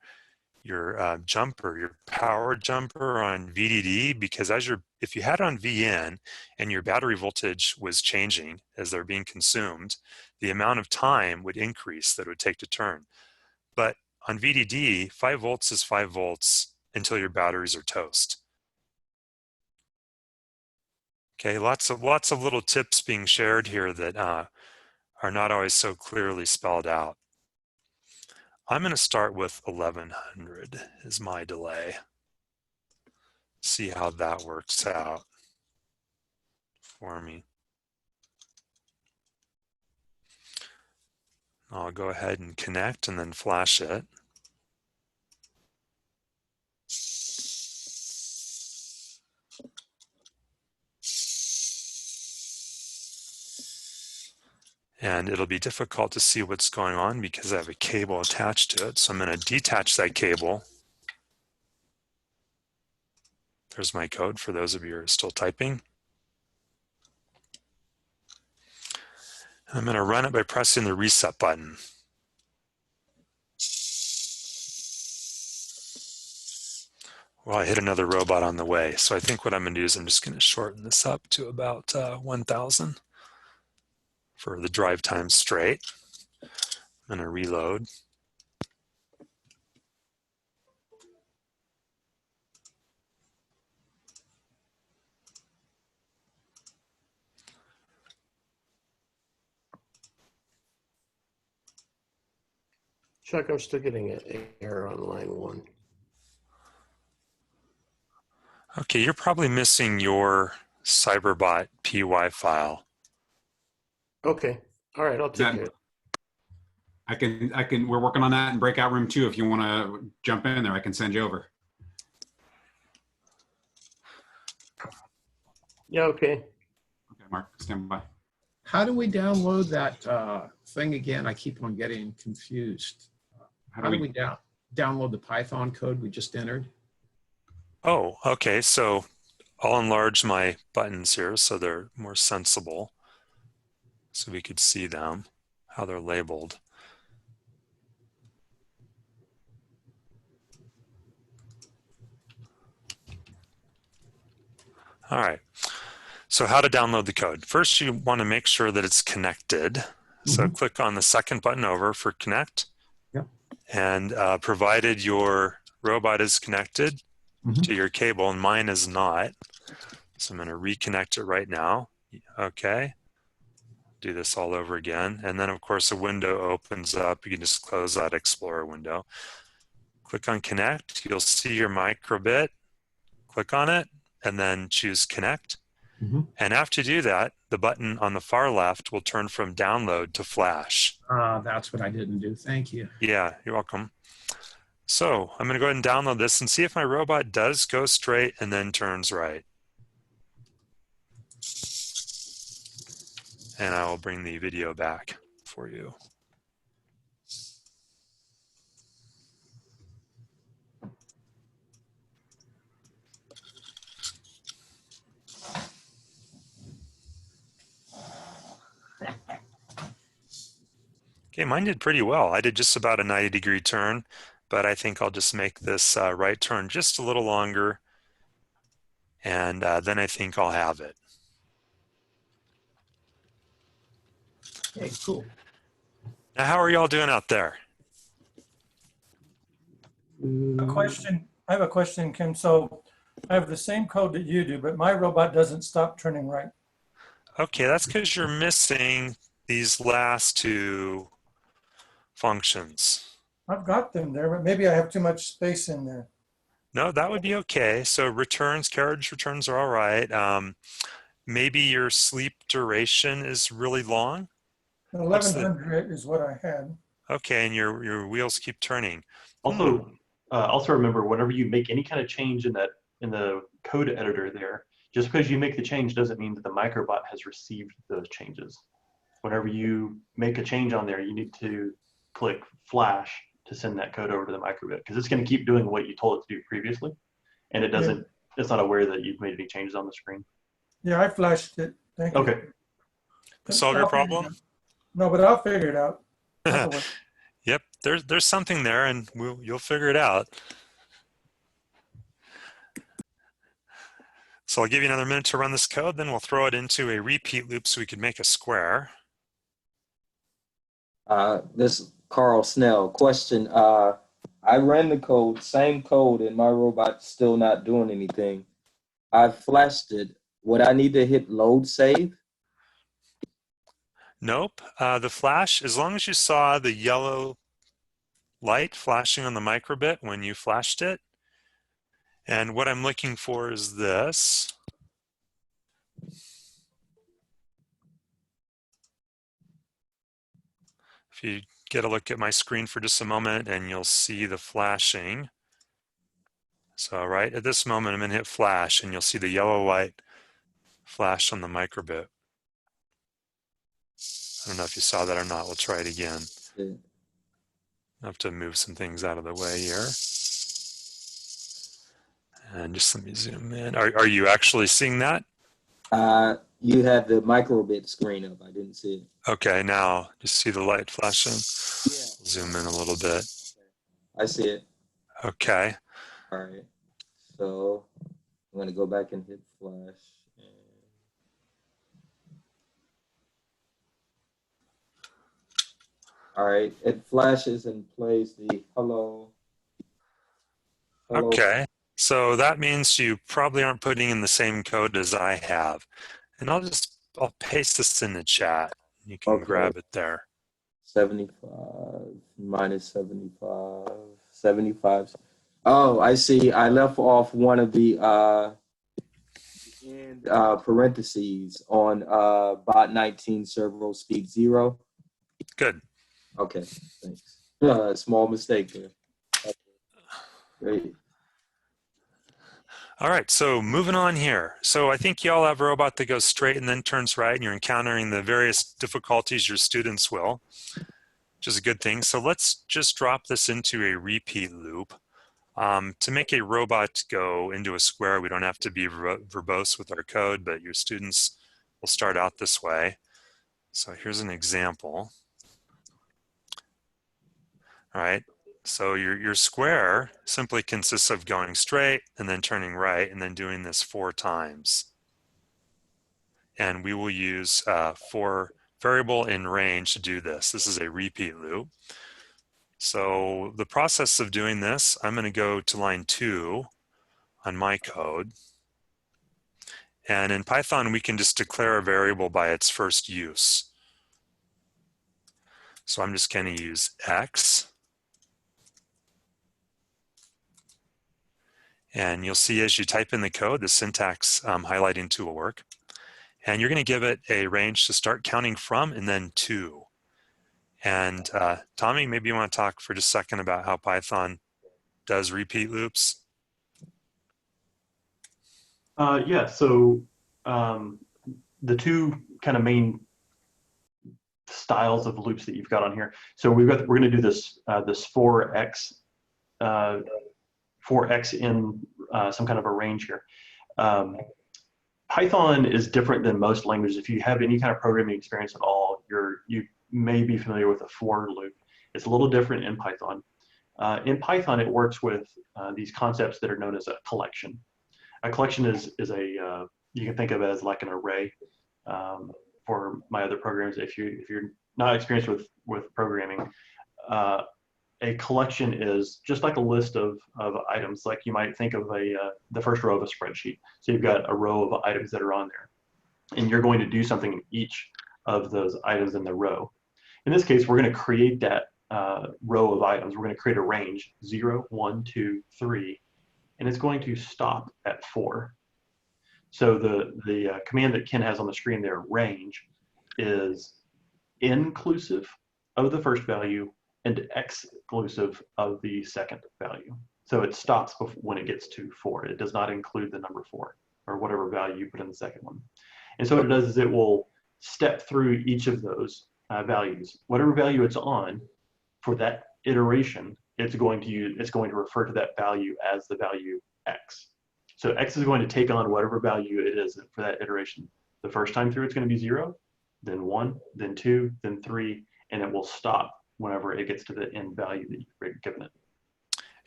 jumper, your power jumper on VDD, because if you had it on VN and your battery voltage was changing as they're being consumed, the amount of time would increase that it would take to turn. But on VDD, 5 volts is 5 volts until your batteries are toast. Okay, lots of little tips being shared here that are not always so clearly spelled out. I'm going to start with 1100 as my delay. See how that works out for me. I'll go ahead and connect and then flash it. And it'll be difficult to see what's going on because I have a cable attached to it. So I'm going to detach that cable. There's my code for those of you who are still typing. I'm going to run it by pressing the reset button. Well, I hit another robot on the way. So I think what I'm going to do is I'm just going to shorten this up to about 1,000 for the drive time straight. I'm going to reload. Chuck, I'm still getting an error on line 1. Okay, you're probably missing your Cyberbot PY file. Okay, all right, I'll take it. We're working on that in breakout room 2. If you want to jump in there, I can send you over. Yeah, okay. Okay, Mark, stand by. How do we download that thing again? I keep on getting confused. How do we download the Python code we just entered? Oh, okay. So I'll enlarge my buttons here so they're more sensible, so we could see them, how they're labeled. All right. So how to download the code. First, you want to make sure that it's connected. So click on the second button over for connect. Yep. And provided your robot is connected to your cable, and mine is not, So I'm going to reconnect it right now. Okay. Do this all over again. And then of course a window opens up. You can just close that Explorer window. Click on connect. You'll see your microbit. Click on it and then choose connect. And after you do that, the button on the far left will turn from download to flash. That's what I didn't do. Thank you. Yeah, you're welcome. So I'm going to go ahead and download this and see if my robot does go straight and then turns right. And I will bring the video back for you. Okay, mine did pretty well. I did just about a 90-degree turn, but I think I'll just make this right turn just a little longer, and then I think I'll have it. Okay, cool. Now, how are y'all doing out there? I have a question, Kim. So I have the same code that you do, but my robot doesn't stop turning right. Okay, that's because you're missing these last two functions. I've got them there, but maybe I have too much space in there. No, that would be okay. So returns, carriage returns are all right. Maybe your sleep duration is really long. 1100 is what I had. Okay, and your wheels keep turning. Also, also remember, whenever you make any kind of change in the code editor there, just because you make the change doesn't mean that the microbot has received those changes. Whenever you make a change on there, you need to click flash to send that code over to the microbit, because it's going to keep doing what you told it to do previously, and it doesn't. It's not aware that you've made any changes on the screen. Yeah, I flashed it. Thank you. Okay. Solve your problem? No, but I'll figure it out. Yep, there's something there, and you'll figure it out. So I'll give you another minute to run this code, then we'll throw it into a repeat loop so we can make a square. This Carl Snell question. I ran the code, same code, and my robot's still not doing anything. I flashed it. Would I need to hit load save? Nope. The flash, as long as you saw the yellow light flashing on the microbit when you flashed it, and what I'm looking for is this. If you get a look at my screen for just a moment and you'll see the flashing. So right at this moment, I'm going to hit flash and you'll see the yellow light flash on the microbit. I don't know if you saw that or not. We'll try it again. I have to move some things out of the way here. And just let me zoom in. Are you actually seeing that? You had the microbit screen up. I didn't see it. Okay, now just see the light flashing. Yeah. Zoom in a little bit. I see it. Okay. All right. So I'm going to go back and hit flash. All right. It flashes and plays the hello. Okay. So that means you probably aren't putting in the same code as I have. And I'll paste this in the chat. You can grab it there. 75 minus 75, 75. Oh, I see. I left off one of the parentheses on bot 19 servo speed 0. Good. Okay, thanks. Small mistake there. Okay. Great. All right, so moving on here. So I think you all have a robot that goes straight and then turns right, and you're encountering the various difficulties your students will, which is a good thing. So let's just drop this into a repeat loop. To make a robot go into a square, we don't have to be verbose with our code, but your students will start out this way. So here's an example. All right. So your square simply consists of going straight and then turning right and then doing this 4 times. And we will use for variable in range to do this. This is a repeat loop. So the process of doing this, I'm going to go to line 2 on my code. And in Python, we can just declare a variable by its first use. So I'm just going to use x. And you'll see as you type in the code, the syntax highlighting tool will work. And you're going to give it a range to start counting from and then to. And Tommy, maybe you want to talk for just a second about how Python does repeat loops? Yeah, so the two kind of main styles of loops that you've got on here. So we're going to do this this 4x in some kind of a range here. Python is different than most languages. If you have any kind of programming experience at all, you may be familiar with a for loop. It's a little different in Python. In Python, it works with these concepts that are known as a collection. A collection is a you can think of it as like an array. For my other programs, if you're not experienced with programming, a collection is just like a list of items. Like you might think of the first row of a spreadsheet. So you've got a row of items that are on there, and you're going to do something in each of those items in the row. In this case, we're going to create that row of items. We're going to create a range 0, 1, 2, 3, and it's going to stop at 4. So the command that Ken has on the screen there, range, is inclusive of the first value and exclusive of the second value. So it stops when it gets to 4. It does not include the number 4 or whatever value you put in the second one. And so what it does is it will step through each of those values. Whatever value it's on for that iteration, it's going to refer to that value as the value x. So x is going to take on whatever value it is for that iteration. The first time through, it's going to be 0, then 1, then 2, then 3, and it will stop whenever it gets to the end value that you've given it.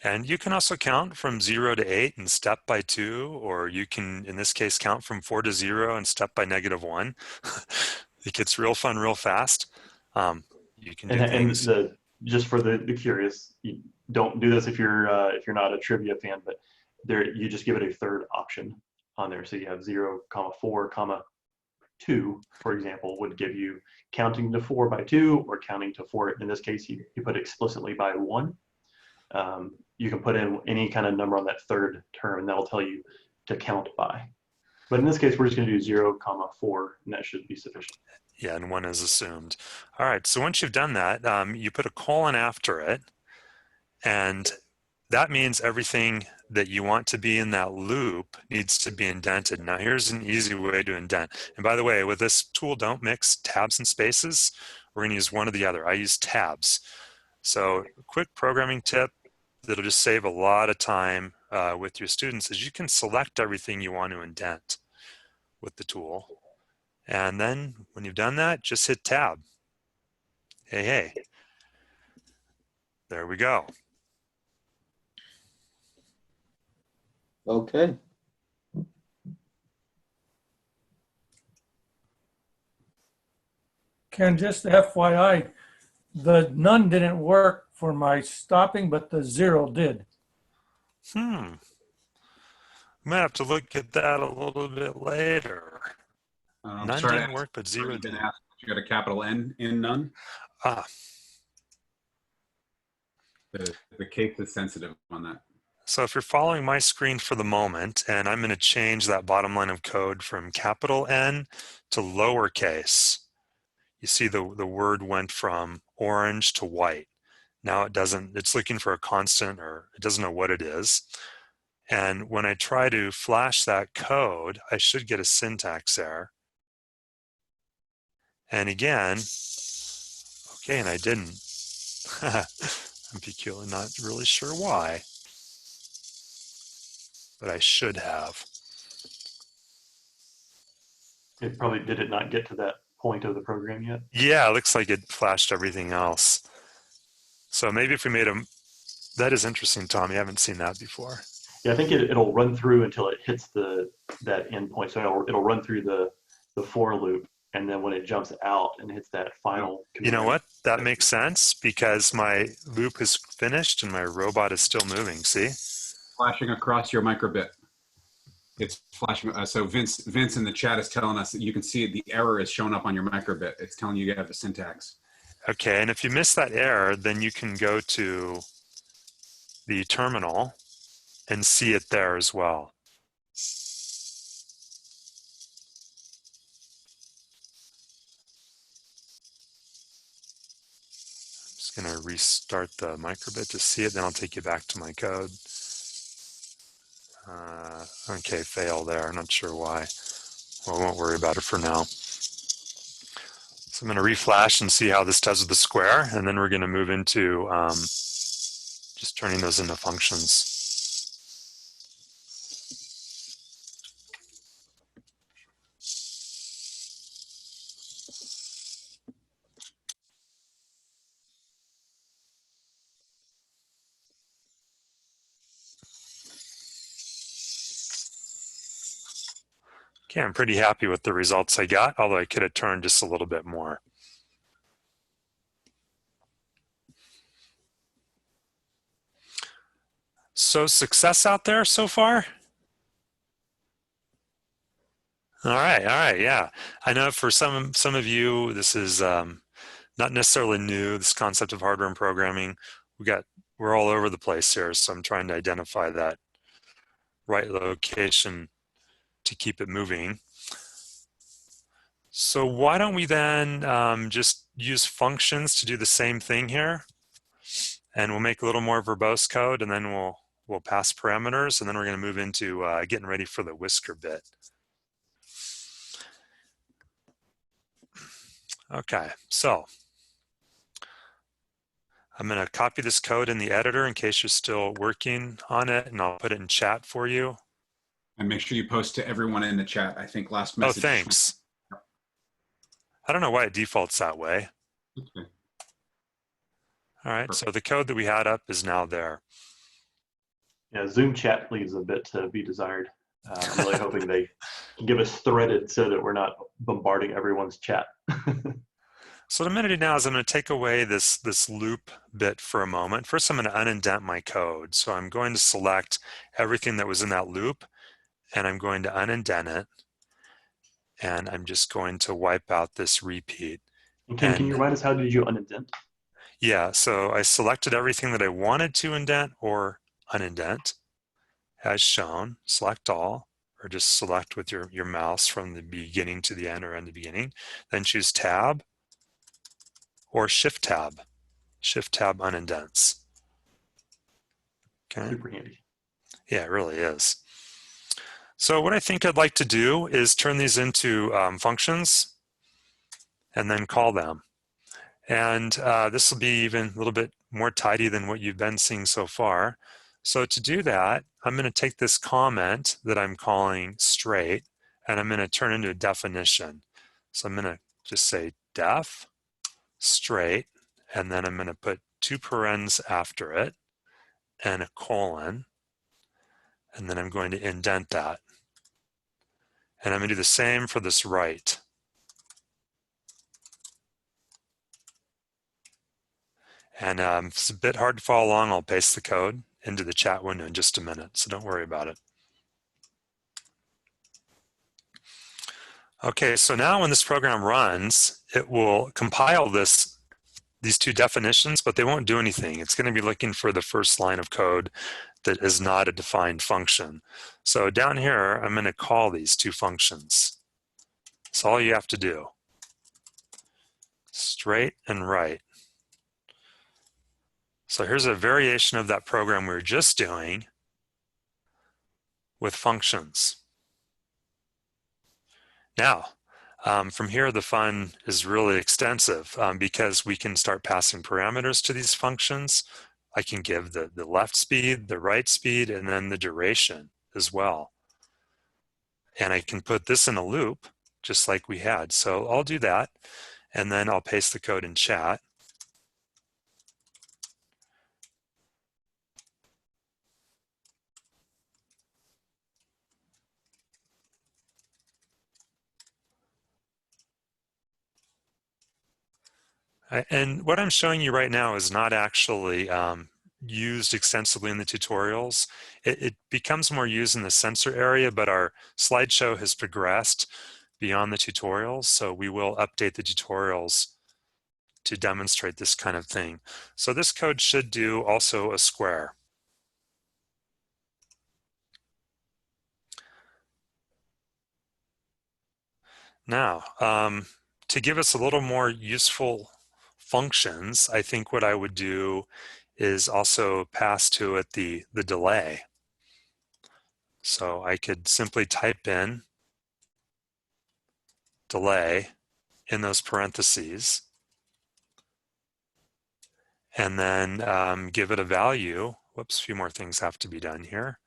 And you can also count from 0 to 8 and step by 2, or you can, in this case, count from 4 to 0 and step by -1. It gets real fun real fast. You can do things. And just for the curious, you don't do this if you're not a trivia fan, but there you just give it a third option on there. So you have 0, 4, 2, for example, would give you counting to 4 by 2 or counting to 4. In this case, you put explicitly by 1. You can put in any kind of number on that third term, and that'll tell you to count by. But in this case, we're just going to do 0, 4, and that should be sufficient. Yeah, and 1 is assumed. All right, so once you've done that, you put a colon after it, and that means everything that you want to be in that loop needs to be indented. Now, here's an easy way to indent. And by the way, with this tool, don't mix tabs and spaces. We're going to use one or the other. I use tabs. So a quick programming tip that'll just save a lot of time with your students is you can select everything you want to indent with the tool. And then when you've done that, just hit tab. Hey. There we go. Okay. Ken, just FYI, the none didn't work for my stopping, but the 0 did. I might have to look at that a little bit later. None didn't work, but 0 did. You got a capital N in none? The case is sensitive on that. So if you're following my screen for the moment, and I'm going to change that bottom line of code from capital N to lowercase, you see the word went from orange to white. Now it's looking for a constant, or it doesn't know what it is. And when I try to flash that code, I should get a syntax error. And again, okay, and I didn't. I'm peculiar, not really sure why, but I should have. Did it not get to that point of the program yet? Yeah, it looks like it flashed everything else. So maybe if we made that is interesting, Tom. You haven't seen that before. Yeah, I think it'll run through until it hits that end point. So it'll run through the for loop, and then when it jumps out and hits that final command. You know what? That makes sense because my loop is finished and my robot is still moving. See? Flashing across your microbit. It's flashing. So Vince in the chat is telling us that you can see the error is showing up on your microbit. It's telling you have the syntax. Okay, and if you miss that error, then you can go to the terminal and see it there as well. Just going to restart the microbit to see it, then I'll take you back to my code. Okay, fail there. I'm not sure why. Well, I won't worry about it for now. So I'm going to reflash and see how this does with the square, and then we're going to move into just turning those into functions. Okay, I'm pretty happy with the results I got, although I could have turned just a little bit more. So success out there so far? All right, yeah. I know for some of you, this is not necessarily new, this concept of hardware and programming. We're all over the place here, so I'm trying to identify that right location to keep it moving. So why don't we then just use functions to do the same thing here, and we'll make a little more verbose code, and then we'll pass parameters, and then we're going to move into getting ready for the whisker bit. Okay, so I'm going to copy this code in the editor in case you're still working on it, and I'll put it in chat for you. And make sure you post to everyone in the chat. I think last message. Oh, thanks. I don't know why it defaults that way. Okay. All right, Perfect. so the code that we had up is now there. Yeah, Zoom chat leaves a bit to be desired. I'm really hoping they can give us threaded so that we're not bombarding everyone's chat. So what I'm going to do now is I'm going to take away this loop bit for a moment. First, I'm going to unindent my code. So I'm going to select everything that was in that loop, and I'm going to unindent it. And I'm just going to wipe out this repeat. And can you remind us, how did you unindent? Yeah, so I selected everything that I wanted to indent or unindent, as shown. Select all, or just select with your mouse from the beginning to the end or end to the beginning. Then choose Tab or Shift Tab. Shift Tab unindents. Okay. Super handy. Yeah, it really is. So what I think I'd like to do is turn these into functions and then call them. And this will be even a little bit more tidy than what you've been seeing so far. So to do that, I'm going to take this comment that I'm calling straight, and I'm going to turn into a definition. So I'm going to just say def straight, and then I'm going to put 2 parens after it and a colon, and then I'm going to indent that. And I'm going to do the same for this right. And if it's a bit hard to follow along, I'll paste the code into the chat window in just a minute, so don't worry about it. Okay, so now when this program runs, it will compile these 2 definitions, but they won't do anything. It's going to be looking for the first line of code that is not a defined function. So down here, I'm going to call these 2 functions. That's all you have to do. Straight and right. So here's a variation of that program we were just doing with functions. Now, from here, the fun is really extensive because we can start passing parameters to these functions. I can give the left speed, the right speed, and then the duration as well. And I can put this in a loop, just like we had. So I'll do that, and then I'll paste the code in chat. And what I'm showing you right now is not actually used extensively in the tutorials. It becomes more used in the sensor area, but our slideshow has progressed beyond the tutorials, so we will update the tutorials to demonstrate this kind of thing. So this code should do also a square. Now, to give us a little more useful functions, I think what I would do is also pass to it the delay. So I could simply type in delay in those parentheses and then give it a value. Whoops, a few more things have to be done here.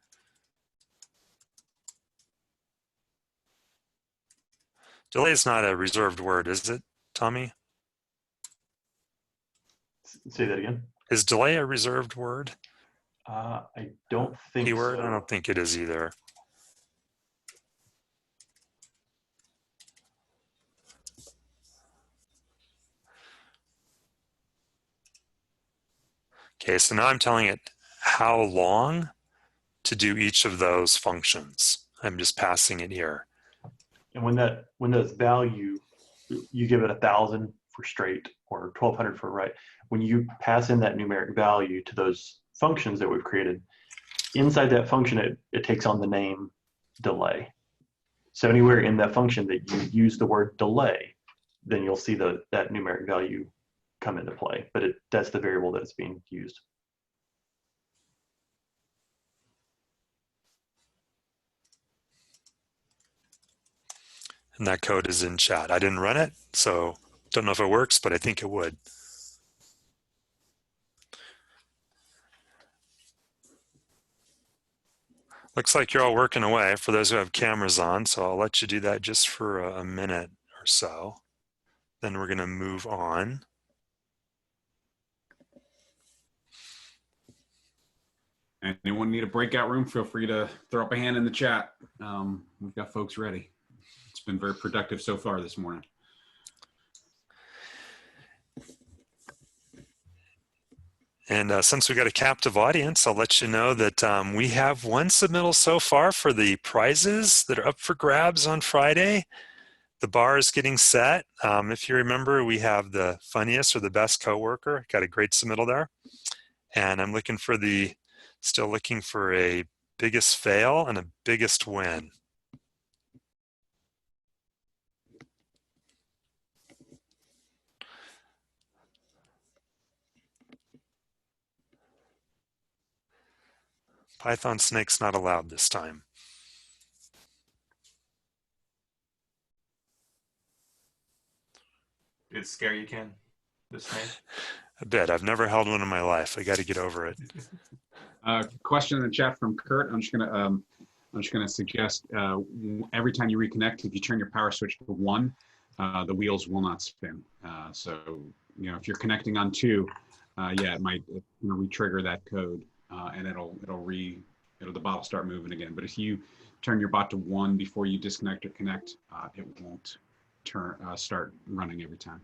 Delay is not a reserved word, is it, Tommy? Say that again. Is delay a reserved word? I don't think Keyword? so. I don't think it is either. Okay, so now I'm telling it how long to do each of those functions. I'm just passing it here. And when that value, you give it 1,000 for straight or 1,200 for right. When you pass in that numeric value to those functions that we've created, inside that function, it takes on the name delay. So anywhere in that function that you use the word delay, then you'll see that numeric value come into play. But that's the variable that's being used. And that code is in chat. I didn't run it, so don't know if it works, but I think it would. Looks like you're all working away for those who have cameras on, so I'll let you do that just for a minute or so. Then we're going to move on. Anyone need a breakout room, feel free to throw up a hand in the chat. We've got folks ready. It's been very productive so far this morning. And since we got a captive audience, I'll let you know that we have one submittal so far for the prizes that are up for grabs on Friday. The bar is getting set. If you remember, we have the funniest or the best coworker. Got a great submittal there. And I'm looking for still looking for a biggest fail and a biggest win. Python snakes not allowed this time. Did it scare you, Ken? The snake? A bit. I've never held one in my life. I got to get over it. Question in the chat from Kurt. I'm just gonna suggest every time you reconnect, if you turn your power switch to 1, the wheels will not spin. So if you're connecting on 2, yeah, it might re-trigger that code, and the bot will start moving again. But if you turn your bot to 1 before you disconnect or connect, it won't start running every time.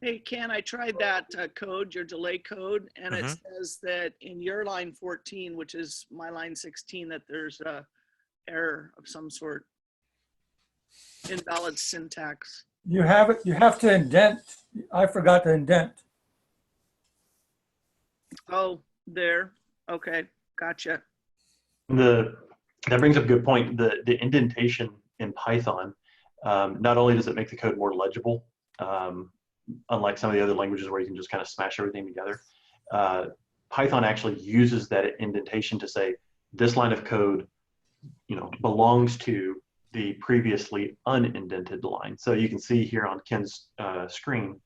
Hey, Ken, I tried that code, your delay code, and it says that in your line 14, which is my line 16, that there's a error of some sort. Invalid syntax. You have to indent. I forgot to indent. Oh, there. Okay, gotcha. That brings up a good point. The indentation in Python, not only does it make the code more legible, unlike some of the other languages where you can just kind of smash everything together, Python actually uses that indentation to say this line of code, belongs to the previously unindented line. So you can see here on Ken's screen,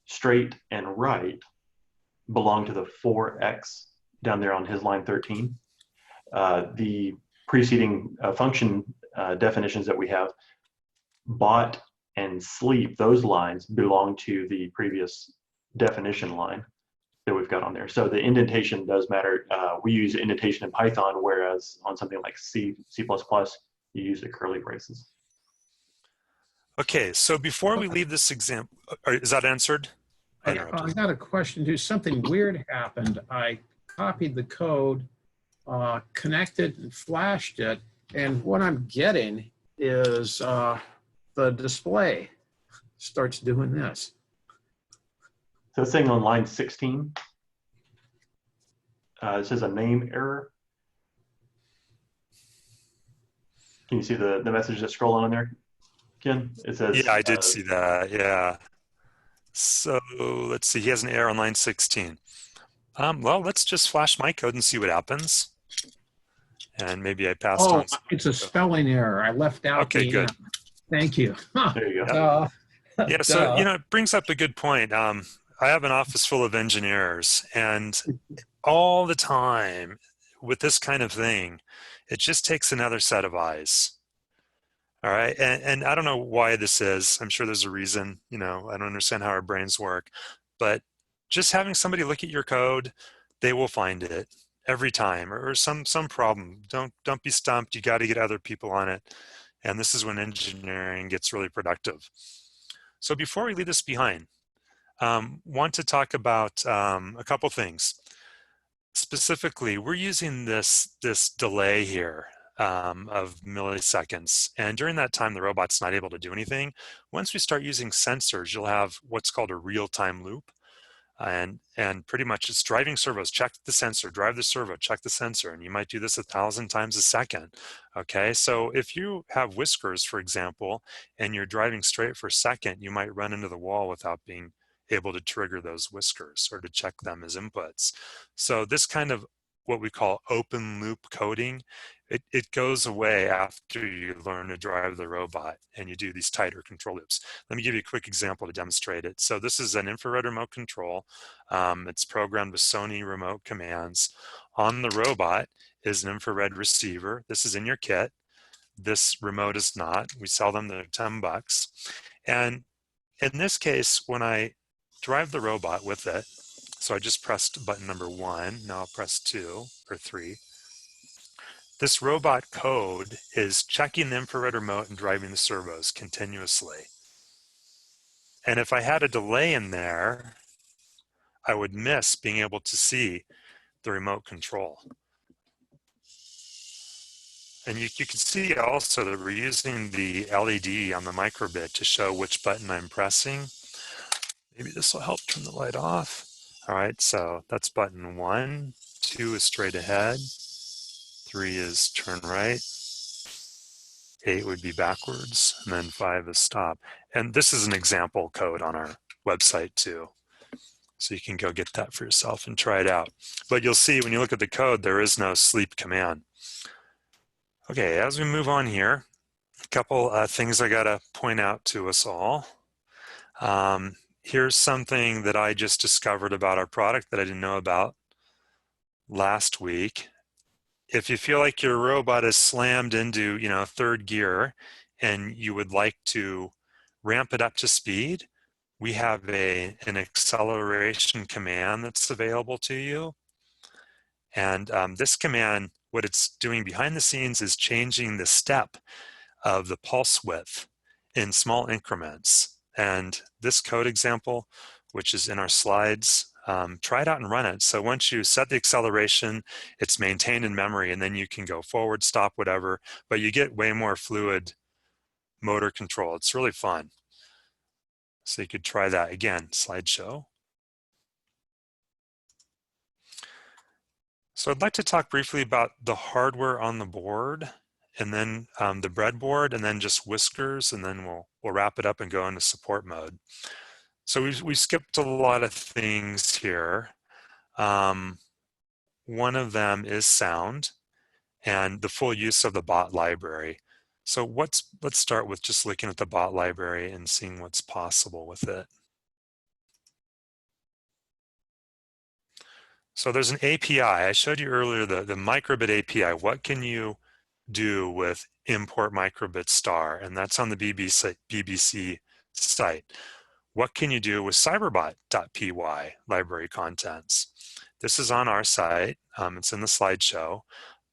straight and right belong to the 4x down there on his line 13. The preceding function definitions that we have, bot and sleep, those lines belong to the previous definition line that we've got on there. So the indentation does matter. We use indentation in Python, whereas on something like C++, you use the curly braces. Okay, so before we leave this example, is that answered? I got a question too. Something weird happened. I copied the code, connected and flashed it, and what I'm getting is the display starts doing this. So it's saying on line 16, it says a name error. Can you see the message that's scrolling on there, Ken? It says, Yeah, I did see that. Yeah. So let's see. He has an error on line 16. Well, let's just flash my code and see what happens. And maybe I passed on. It's a spelling error. I left out okay, good. M. Thank you. There you go. Yeah, so, you know, it brings up a good point. I have an office full of engineers, and all the time with this kind of thing, it just takes another set of eyes. All right. And I don't know why this is. I'm sure there's a reason. You know, I don't understand how our brains work. But just having somebody look at your code, they will find it every time, or some problem. Don't be stumped. You got to get other people on it. And this is when engineering gets really productive. So before we leave this behind, want to talk about a couple things. Specifically, we're using this delay here of milliseconds. And during that time, the robot's not able to do anything. Once we start using sensors, you'll have what's called a real-time loop. And pretty much it's driving servos, check the sensor, drive the servo, check the sensor. And you might do this 1,000 times a second. Okay, so if you have whiskers, for example, and you're driving straight for a second, you might run into the wall without being able to trigger those whiskers or to check them as inputs. So this kind of what we call open loop coding, it goes away after you learn to drive the robot and you do these tighter control loops. Let me give you a quick example to demonstrate it. So this is an infrared remote control. It's programmed with Sony remote commands. On the robot is an infrared receiver. This is in your kit. This remote is not. We sell them, they're $10. And in this case, when I drive the robot with it, so I just pressed button number 1, now I'll press 2 or 3. This robot code is checking the infrared remote and driving the servos continuously. And if I had a delay in there, I would miss being able to see the remote control. And you can see also that we're using the LED on the microbit to show which button I'm pressing. Maybe this will help turn the light off. All right, so that's button 1, 2 is straight ahead, 3 is turn right, 8 would be backwards, and then 5 is stop. And this is an example code on our website too. So you can go get that for yourself and try it out. But you'll see when you look at the code, there is no sleep command. Okay, as we move on here, a couple things I gotta point out to us all. Here's something that I just discovered about our product that I didn't know about last week. If you feel like your robot is slammed into, you know, third gear and you would like to ramp it up to speed, we have an acceleration command that's available to you. And this command, what it's doing behind the scenes is changing the step of the pulse width in small increments. And this code example, which is in our slides, try it out and run it. So once you set the acceleration, it's maintained in memory, and then you can go forward, stop, whatever, but you get way more fluid motor control. It's really fun. So you could try that again, slideshow. So I'd like to talk briefly about the hardware on the board, and then the breadboard, and then just whiskers, and then we'll wrap it up and go into support mode. So we skipped a lot of things here. One of them is sound and the full use of the bot library. So let's start with just looking at the bot library and seeing what's possible with it. So there's an API. I showed you earlier the microbit API. What can you do with import microbit star? And that's on the BBC site. What can you do with cyberbot.py library contents? This is on our site. It's in the slideshow.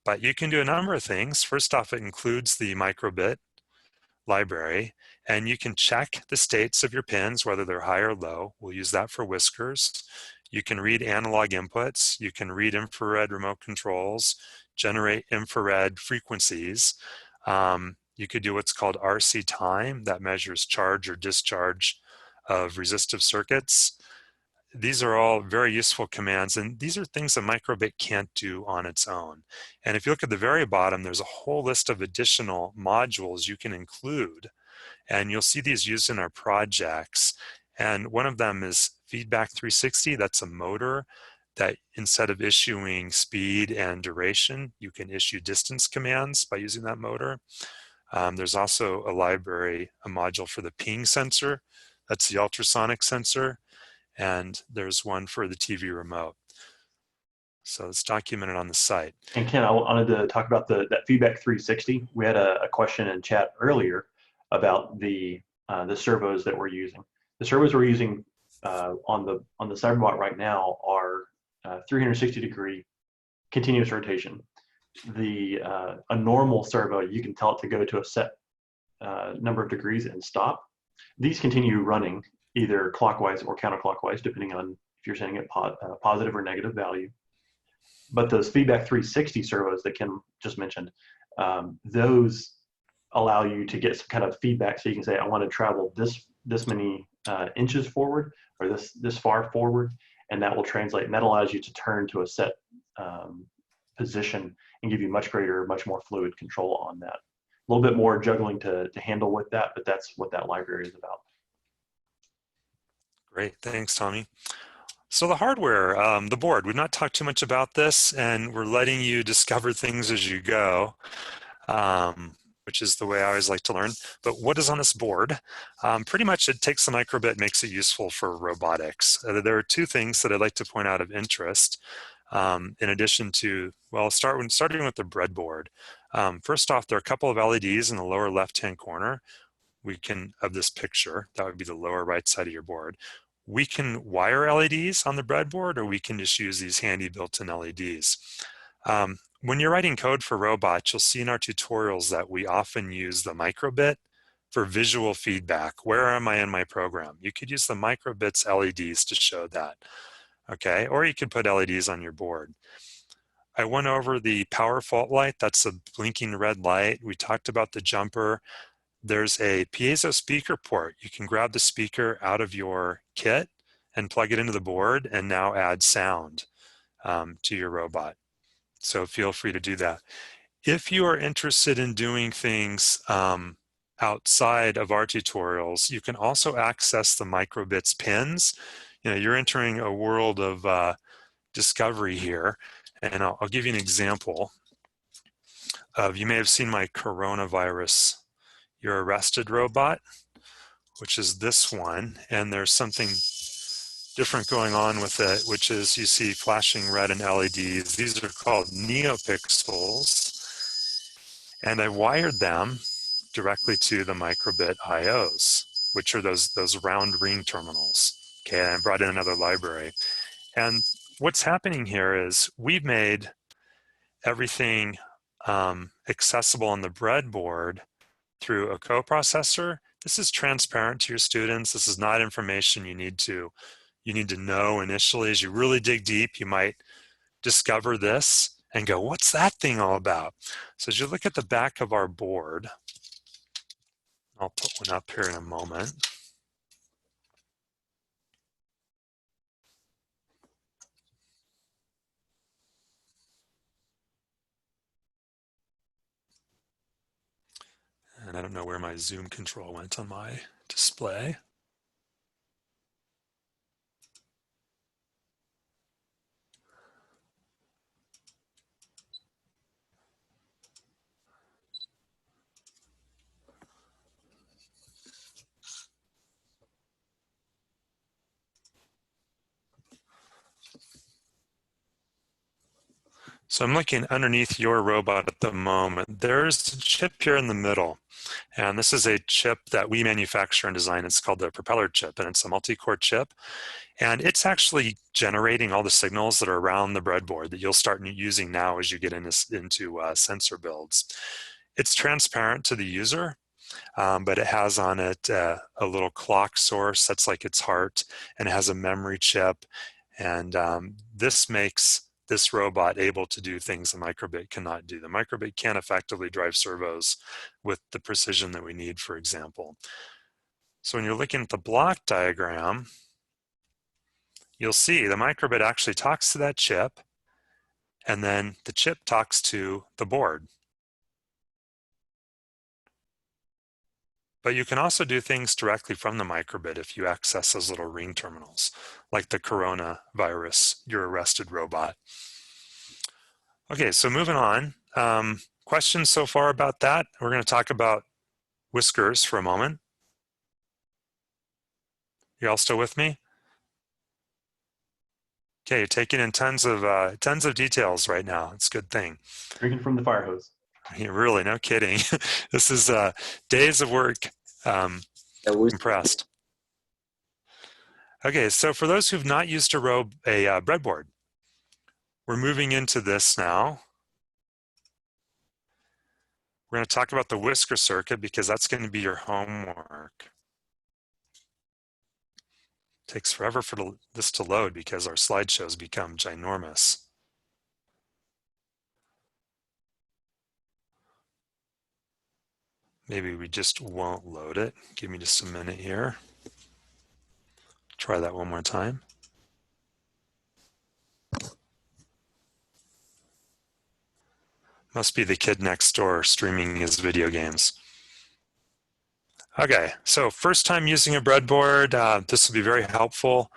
But you can do a number of things. First off, it includes the microbit library, and you can check the states of your pins, whether they're high or low. We'll use that for whiskers. You can read analog inputs. You can read infrared remote controls, generate infrared frequencies. You could do what's called RC time, that measures charge or discharge of resistive circuits. These are all very useful commands, and these are things that microbit can't do on its own. And if you look at the very bottom, there's a whole list of additional modules you can include, and you'll see these used in our projects. And one of them is Feedback 360. That's a motor that instead of issuing speed and duration, you can issue distance commands by using that motor. There's also a library, a module for the ping sensor. That's the ultrasonic sensor. And there's one for the TV remote. So it's documented on the site. And Ken, I wanted to talk about that Feedback 360. We had a question in chat earlier about the servos that we're using. The servos we're using on the Cyberbot right now are 360-degree continuous rotation. A normal servo, you can tell it to go to a set number of degrees and stop. These continue running either clockwise or counterclockwise, depending on if you're setting it positive or negative value. But those Feedback 360 servos that Ken just mentioned, those allow you to get some kind of feedback. So you can say, I want to travel this many inches forward, or this far forward, and that will translate. And that allows you to turn to a set position and give you much more fluid control on that. A little bit more juggling to handle with that, but that's what that library is about. Great, thanks, Tommy. So the hardware, the board, we've not talked too much about this, and we're letting you discover things as you go, which is the way I always like to learn. But what is on this board? Pretty much it takes the microbit, makes it useful for robotics. There are two things that I'd like to point out of interest, in addition to, well, starting with the breadboard. First off, there are a couple of LEDs in the lower left-hand corner. Of this picture, that would be the lower right side of your board. We can wire LEDs on the breadboard, or we can just use these handy built-in LEDs. When you're writing code for robots, you'll see in our tutorials that we often use the microbit for visual feedback. Where am I in my program? You could use the microbit's LEDs to show that, okay? Or you could put LEDs on your board. I went over the power fault light. That's a blinking red light. We talked about the jumper. There's a piezo speaker port. You can grab the speaker out of your kit and plug it into the board and now add sound to your robot. So feel free to do that. If you are interested in doing things outside of our tutorials, you can also access the microbits pins. You know, you're entering a world of discovery here, and I'll give you an example of, you may have seen my coronavirus Your Arrested robot, which is this one, and there's something different going on with it, which is you see flashing red and LEDs. These are called neopixels, and I wired them directly to the microbit IOs, which are those round ring terminals. Okay, and I brought in another library. And what's happening here is we've made everything accessible on the breadboard through a coprocessor. This is transparent to your students. This is not information you need to know initially. As you really dig deep, you might discover this and go, what's that thing all about? So as you look at the back of our board, I'll put one up here in a moment. And I don't know where my zoom control went on my display. So I'm looking underneath your robot at the moment. There's a chip here in the middle. And this is a chip that we manufacture and design. It's called the Propeller Chip, and it's a multi-core chip. And it's actually generating all the signals that are around the breadboard that you'll start using now as you get into sensor builds. It's transparent to the user. but it has on it a little clock source that's like its heart, and it has a memory chip. And this makes this robot able to do things the microbit cannot do. The microbit can't effectively drive servos with the precision that we need, for example. So when you're looking at the block diagram, you'll see the microbit actually talks to that chip, and then the chip talks to the board. But you can also do things directly from the microbit if you access those little ring terminals, like the coronavirus, your arrested robot. Okay, so moving on. Questions so far about that? We're going to talk about whiskers for a moment. You all still with me? Okay, you're taking in tons of details right now. It's a good thing. Drinking from the fire hose. Yeah, really, no kidding. This is days of work compressed. Okay, so for those who've not used a breadboard, we're moving into this now. We're going to talk about the whisker circuit because that's going to be your homework. It takes forever for this to load because our slideshows become ginormous. Maybe we just won't load it. Give me just a minute here. Try that one more time. Must be the kid next door streaming his video games. Okay, so first time using a breadboard, this will be very helpful.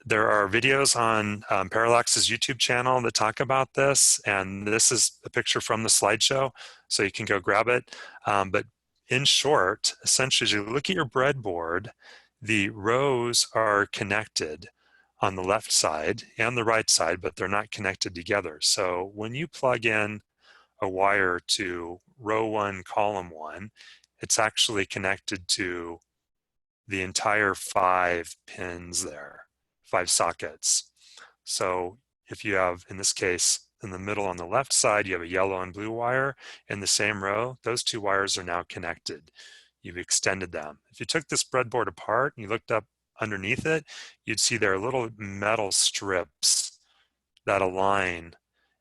There are videos on Parallax's YouTube channel that talk about this, and this is a picture from the slideshow, so you can go grab it. But in short, essentially, as you look at your breadboard, the rows are connected on the left side and the right side, but they're not connected together. So when you plug in a wire to row 1, column 1, it's actually connected to the entire 5 pins there, 5 sockets. So if you have, in this case, in the middle on the left side, you have a yellow and blue wire in the same row, those 2 wires are now connected. You've extended them. If you took this breadboard apart and you looked up underneath it, you'd see there are little metal strips that align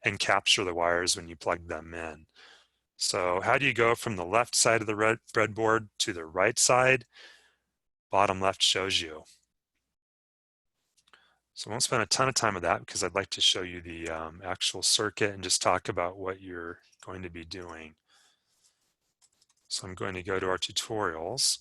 and capture the wires when you plug them in. So how do you go from the left side of the breadboard to the right side? Bottom left shows you. So I won't spend a ton of time with that because I'd like to show you the actual circuit and just talk about what you're going to be doing. So I'm going to go to our tutorials.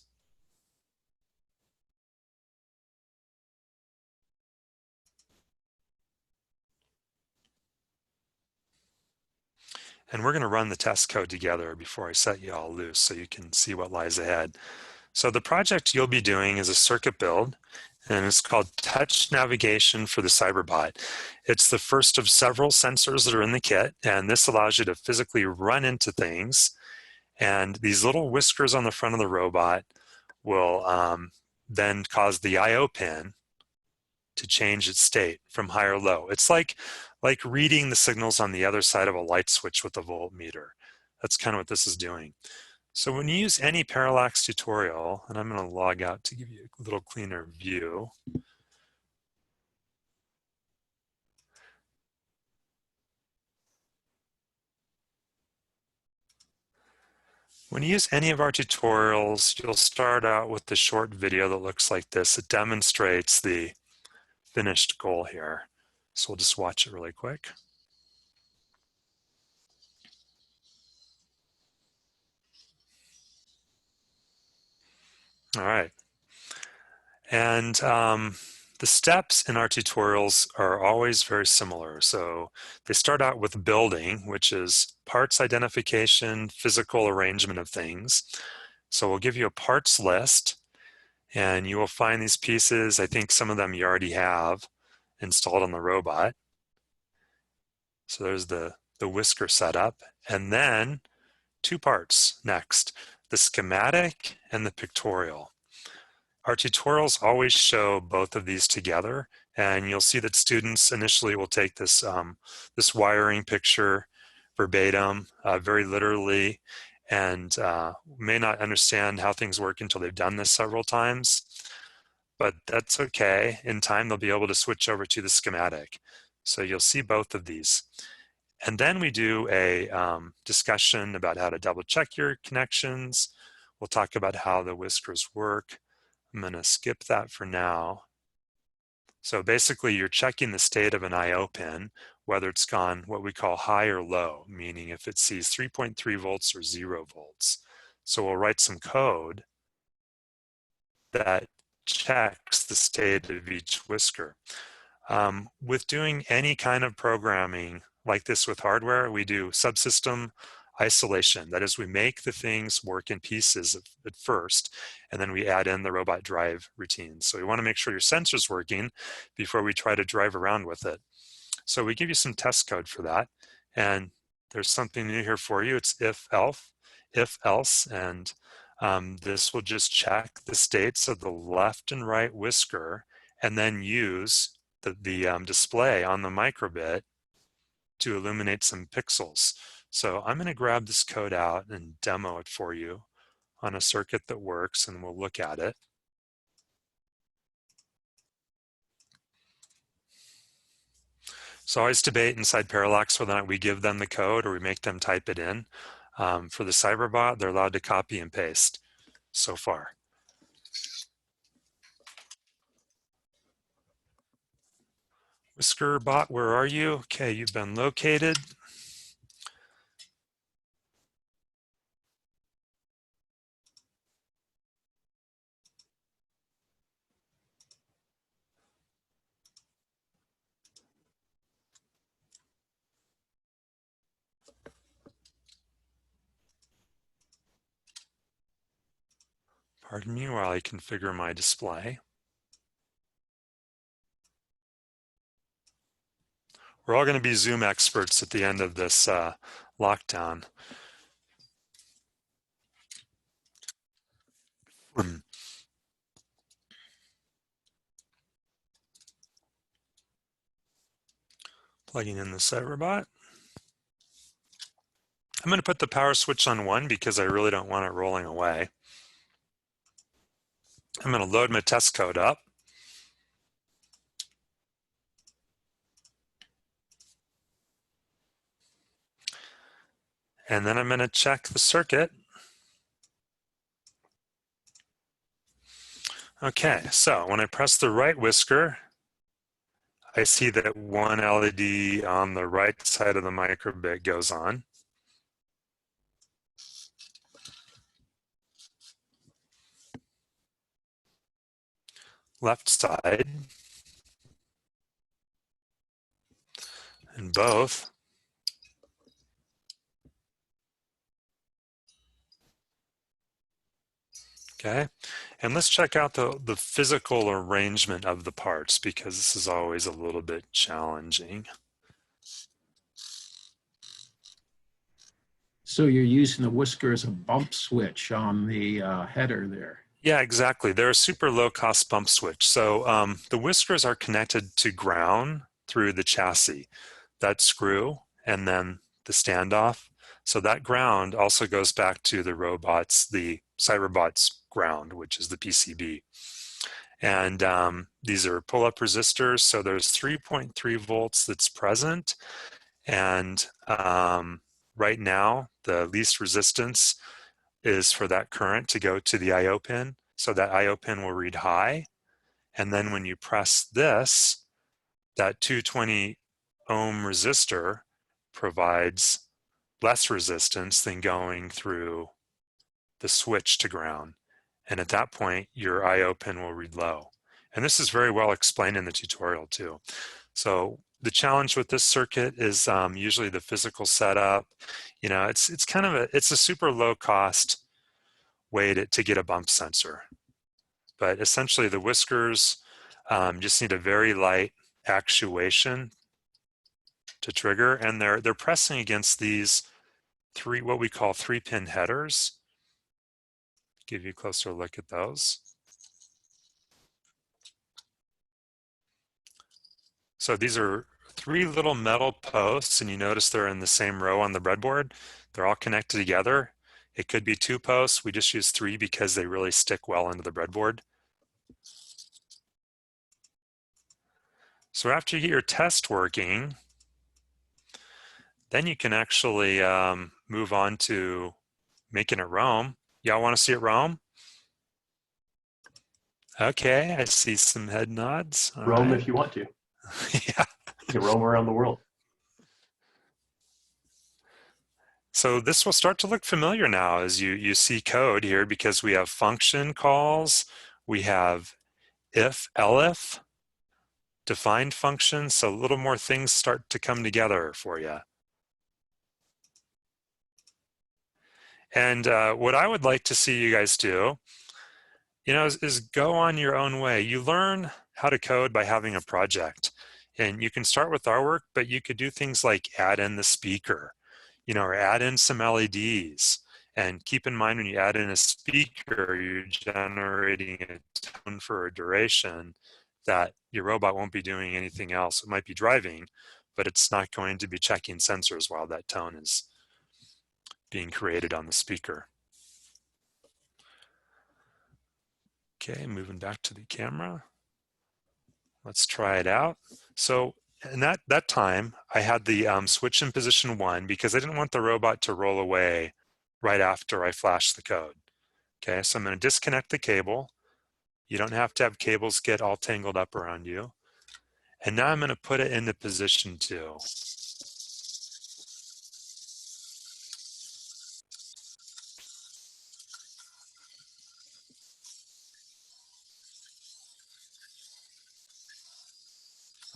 And we're going to run the test code together before I set you all loose so you can see what lies ahead. So the project you'll be doing is a circuit build, and it's called Touch Navigation for the Cyberbot. It's the first of several sensors that are in the kit, and this allows you to physically run into things. And these little whiskers on the front of the robot will then cause the I/O pin to change its state from high or low. It's like reading the signals on the other side of a light switch with a voltmeter. That's kind of what this is doing. So when you use any Parallax tutorial, and I'm going to log out to give you a little cleaner view. When you use any of our tutorials, you'll start out with the short video that looks like this. It demonstrates the finished goal here. So we'll just watch it really quick. All right. And the steps in our tutorials are always very similar. So they start out with building, which is parts identification, physical arrangement of things. So we'll give you a parts list, and you will find these pieces. I think some of them you already have installed on the robot. So there's the whisker setup, and then 2 parts next, the schematic and the pictorial. Our tutorials always show both of these together, and you'll see that students initially will take this, this wiring picture verbatim, very literally, and may not understand how things work until they've done this several times, but that's okay. In time, they'll be able to switch over to the schematic. So you'll see both of these. And then we do a discussion about how to double check your connections. We'll talk about how the whiskers work. I'm going to skip that for now. So basically, you're checking the state of an I/O pin, whether it's gone what we call high or low, meaning if it sees 3.3 volts or 0 volts. So we'll write some code that checks the state of each whisker. With doing any kind of programming like this with hardware, we do subsystem isolation. That is, we make the things work in pieces at first, and then we add in the robot drive routines. So we want to make sure your sensor's working before we try to drive around with it. So we give you some test code for that. And there's something new here for you. It's if else, and this will just check the states of the left and right whisker and then use the display on the microbit to illuminate some pixels. So I'm going to grab this code out and demo it for you on a circuit that works, and we'll look at it. So I always debate inside Parallax whether or not we give them the code or we make them type it in. For the Cyberbot, they're allowed to copy and paste so far. Whisker bot, where are you? Okay, you've been located. Pardon me while I configure my display. We're all going to be Zoom experts at the end of this lockdown. Plugging in the Cyberbot. I'm going to put the power switch on 1 because I really don't want it rolling away. I'm going to load my test code up. And then I'm going to check the circuit. Okay, so when I press the right whisker, I see that one LED on the right side of the microbit goes on. Left side, and both. Okay, and let's check out the physical arrangement of the parts because this is always a little bit challenging. So you're using the whisker as a bump switch on the header there. Yeah, exactly. They're a super low cost bump switch. So the whiskers are connected to ground through the chassis, that screw, and then the standoff. So that ground also goes back to the robots, the Cyberbot's ground, which is the PCB. And these are pull-up resistors. So there's 3.3 volts that's present. And right now, the least resistance is for that current to go to the I/O pin. So that I/O pin will read high. And then when you press this, that 220 ohm resistor provides less resistance than going through the switch to ground. And at that point, your I/O pin will read low. And this is very well explained in the tutorial too. So the challenge with this circuit is usually the physical setup. You know, it's a super low cost way to get a bump sensor. But essentially the whiskers just need a very light actuation to trigger, and they're pressing against these what we call 3-pin headers. Give you a closer look at those. So these are 3 little metal posts, and you notice they're in the same row on the breadboard. They're all connected together, It could be 2 posts. We just use 3 because they really stick well into the breadboard. So after you get your test working, then you can actually move on to making it roam. Y'all want to see it roam? Okay, I see some head nods. All Roam right. if you want to. Yeah. You can roam around the world. So this will start to look familiar now as you see code here, because we have function calls, we have if, elif, defined functions, so a little more things start to come together for you. And what I would like to see you guys do, is go on your own way. You learn how to code by having a project. And you can start with our work, but you could do things like add in the speaker, or add in some LEDs. And keep in mind, when you add in a speaker, you're generating a tone for a duration that your robot won't be doing anything else. It might be driving, but it's not going to be checking sensors while that tone is being created on the speaker. Okay, moving back to the camera. Let's try it out. So in that time, I had the switch in position 1 because I didn't want the robot to roll away right after I flashed the code. Okay, so I'm going to disconnect the cable. You don't have to have cables get all tangled up around you. And now I'm going to put it into position 2.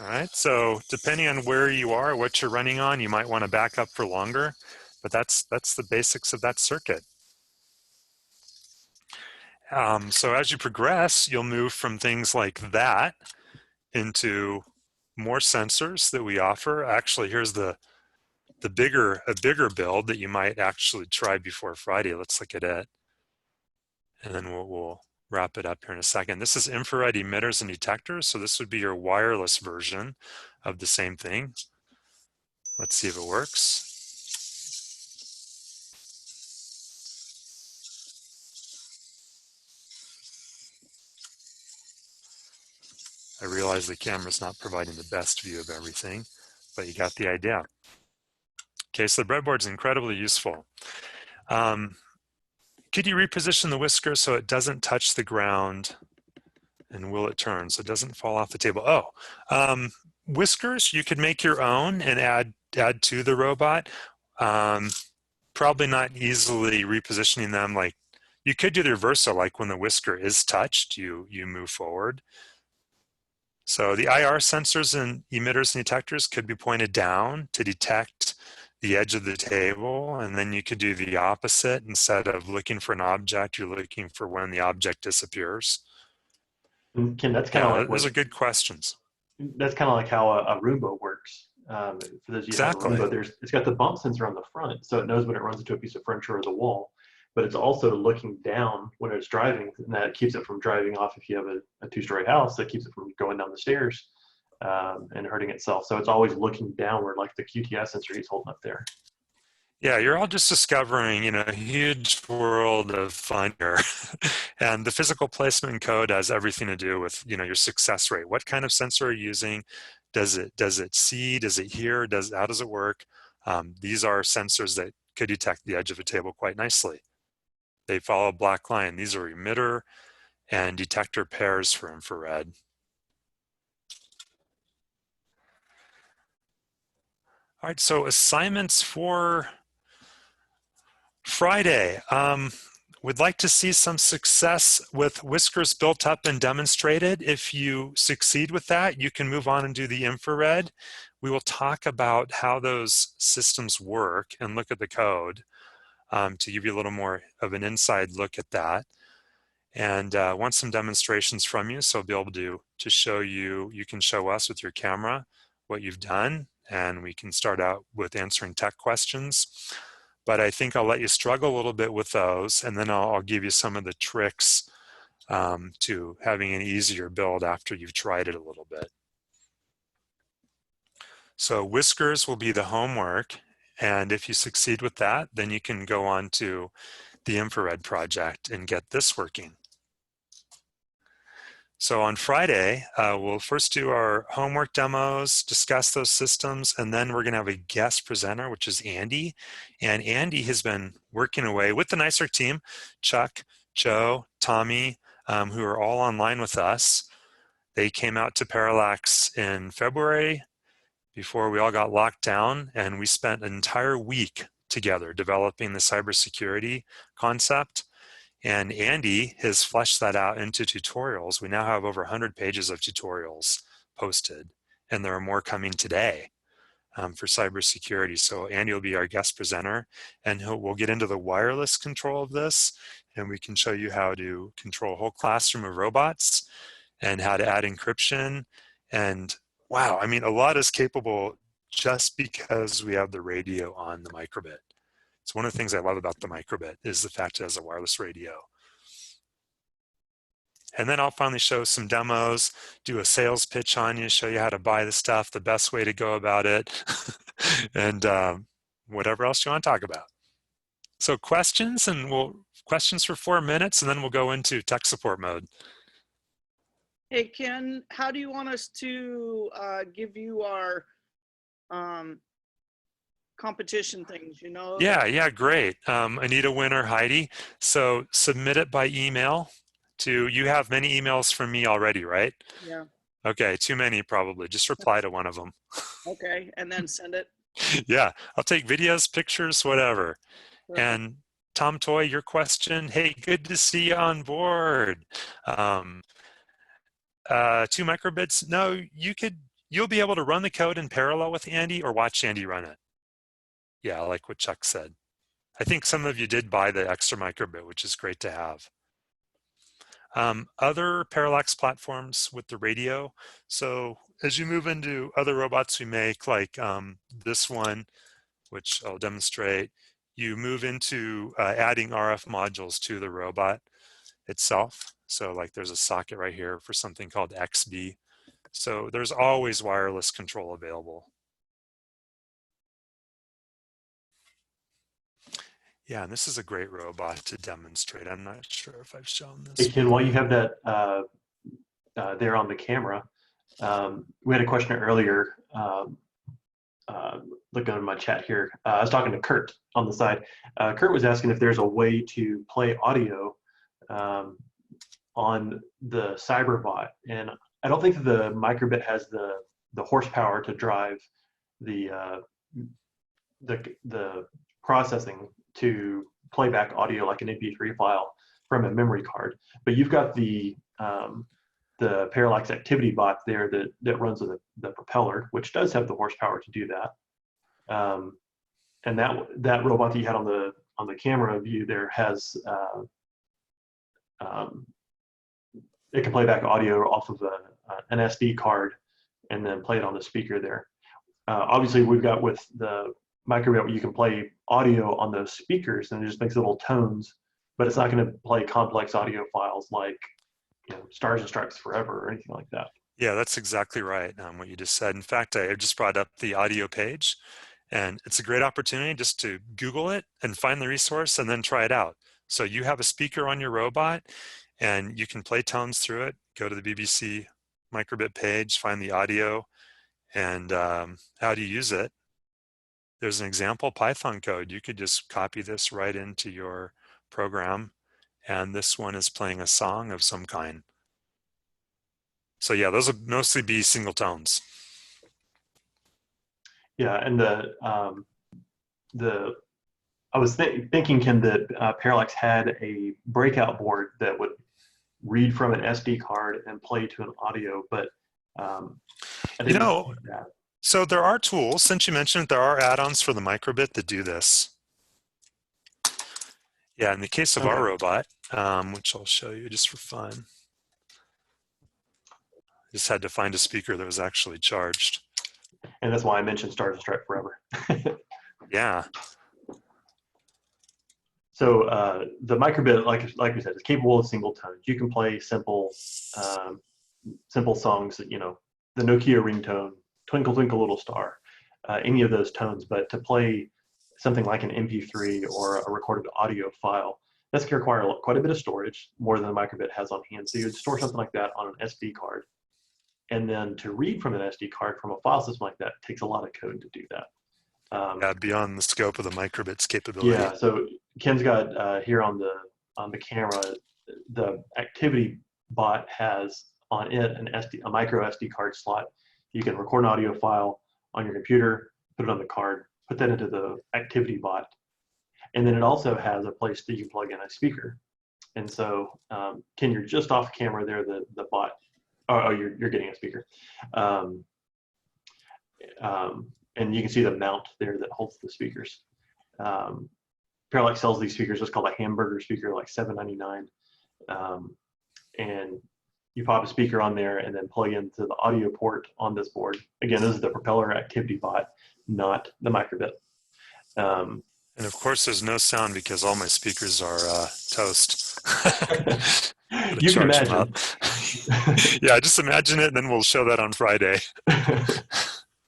All right, so depending on where you are, what you're running on, you might want to back up for longer, but that's the basics of that circuit. So as you progress, you'll move from things like that into more sensors that we offer. Actually, here's a bigger build that you might actually try before Friday. Let's look at it, and then we'll wrap it up here in a second. This is infrared emitters and detectors. So this would be your wireless version of the same thing. Let's see if it works. I realize the camera's not providing the best view of everything, but you got the idea. Okay, so the breadboard is incredibly useful. Could you reposition the whisker so it doesn't touch the ground? And will it turn so it doesn't fall off the table? Oh, whiskers, you could make your own and add to the robot. Probably not easily repositioning them. Like you could do the reversal, like when the whisker is touched, you move forward. So the IR sensors and emitters and detectors could be pointed down to detect the edge of the table, and then you could do the opposite. Instead of looking for an object, you're looking for when the object disappears. And Kim, that's kind of like those are good questions. That's kind of like how a Roomba works. For those of you who have a Roomba, it's got the bump sensor on the front, so it knows when it runs into a piece of furniture or the wall. But it's also looking down when it's driving, and that keeps it from driving off. If you have a 2-story house, that keeps it from going down the stairs and hurting itself. So it's always looking downward, like the QTS sensor he's holding up there. Yeah, you're all just discovering, a huge world of fun here. And the physical placement and code has everything to do with, your success rate. What kind of sensor are you using? Does it see? Does it hear? How does it work? These are sensors that could detect the edge of a table quite nicely. They follow a black line. These are emitter and detector pairs for infrared. All right, so assignments for Friday. We'd like to see some success with whiskers built up and demonstrated. If you succeed with that, you can move on and do the infrared. We will talk about how those systems work and look at the code to give you a little more of an inside look at that. And want some demonstrations from you, so I'll be able to show you, you can show us with your camera what you've done, and we can start out with answering tech questions. But I think I'll let you struggle a little bit with those, and then I'll give you some of the tricks to having an easier build after you've tried it a little bit. So whiskers will be the homework, and if you succeed with that, then you can go on to the infrared project and get this working. So on Friday, we'll first do our homework demos, discuss those systems, and then we're going to have a guest presenter, which is Andy. And Andy has been working away with the NYSERC team, Chuck, Joe, Tommy, who are all online with us. They came out to Parallax in February before we all got locked down, and we spent an entire week together developing the cybersecurity concept. And Andy has fleshed that out into tutorials. We now have over 100 pages of tutorials posted, and there are more coming today for cybersecurity. So Andy will be our guest presenter, and we'll get into the wireless control of this, and we can show you how to control a whole classroom of robots and how to add encryption. And wow, I mean, a lot is capable just because we have the radio on the microbit. It's one of the things I love about the microbit is the fact it has a wireless radio. And then I'll finally show some demos, do a sales pitch on you, show you how to buy the stuff, the best way to go about it, and whatever else you want to talk about. So questions, and questions for 4 minutes, and then we'll go into tech support mode. Hey, Ken, how do you want us to give you our competition things, you know? Yeah, great. Anita, Winner, Heidi. So submit it by email to, you have many emails from me already, right? Yeah. Okay, too many probably. Just reply to one of them. Okay, and then send it. Yeah, I'll take videos, pictures, whatever. Perfect. And Tom Toy, your question. Hey, good to see you on board. 2 microbits. No, you'll be able to run the code in parallel with Andy or watch Andy run it. Yeah, like what Chuck said. I think some of you did buy the extra microbit, which is great to have. Other Parallax platforms with the radio. So as you move into other robots we make, like this one, which I'll demonstrate, you move into adding RF modules to the robot itself. So like there's a socket right here for something called XB. So there's always wireless control available. Yeah, and this is a great robot to demonstrate. I'm not sure if I've shown this. Hey, Ken, while you have that there on the camera, we had a question earlier. Looking at my chat here, I was talking to Kurt on the side. Kurt was asking if there's a way to play audio on the Cyberbot, and I don't think that the microbit has the horsepower to drive the processing to play back audio like an MP3 file from a memory card. But you've got the Parallax activity bot there that runs the propeller, which does have the horsepower to do that. And that robot that you had on the camera view there has it can play back audio off of an SD card and then play it on the speaker there. Obviously, we've got with the microbit, you can play audio on those speakers and it just makes little tones, but it's not going to play complex audio files like, you know, Stars and Stripes Forever or anything like that. Yeah, that's exactly right, what you just said. In fact, I just brought up the audio page, and it's a great opportunity just to Google it and find the resource and then try it out. So you have a speaker on your robot and you can play tones through it. Go to the BBC microbit page, find the audio, and how do you use it? There's an example Python code. You could just copy this right into your program, and this one is playing a song of some kind. So yeah, those will mostly be single tones. Yeah, and I was thinking, Ken, that Parallax had a breakout board that would read from an SD card and play to an audio, but I didn't see that. So there are tools, since you mentioned it, there are add-ons for the microbit that do this. Yeah, in the case of our robot, which I'll show you just for fun. I just had to find a speaker that was actually charged. And that's why I mentioned Stars and Stripes Forever. Yeah. So the microbit, like we said, is capable of single tones. You can play simple songs that, you know, the Nokia ringtone, Twinkle Twinkle Little Star, any of those tones. But to play something like an MP3 or a recorded audio file, That's going to require quite a bit of storage, more than a microbit has on hand. So you would store something like that on an SD card. And then to read from an SD card from a file system like that takes a lot of code to do that. Yeah, beyond the scope of the microbit's capability. Yeah, so Ken's got here on the camera, the activity bot has on it a micro SD card slot. You can record an audio file on your computer, put it on the card, put that into the activity bot. And then it also has a place that you can plug in a speaker. And so, Ken, you're just off camera there, the bot. Oh, you're getting a speaker. And you can see the mount there that holds the speakers. Parallax sells these speakers, it's called a hamburger speaker, like $7.99. And you pop a speaker on there and then plug into the audio port on this board. Again, this is the Propeller activity bot, not the microbit. And of course, there's no sound because all my speakers are toast. You can imagine. Yeah, just imagine it, and then we'll show that on Friday.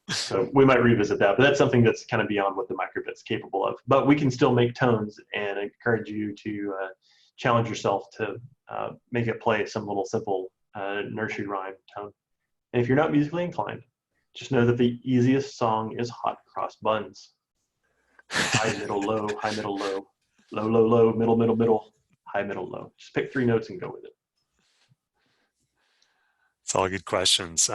So we might revisit that, but that's something that's kind of beyond what the microbit's capable of. But we can still make tones and encourage you to challenge yourself to make it play some little simple nursery rhyme tone. And if you're not musically inclined, just know that the easiest song is Hot Cross Buns. High, middle, low, high, middle, low, low, low, low, middle, middle, middle, high, middle, low. Just pick 3 notes and go with it. It's all good questions.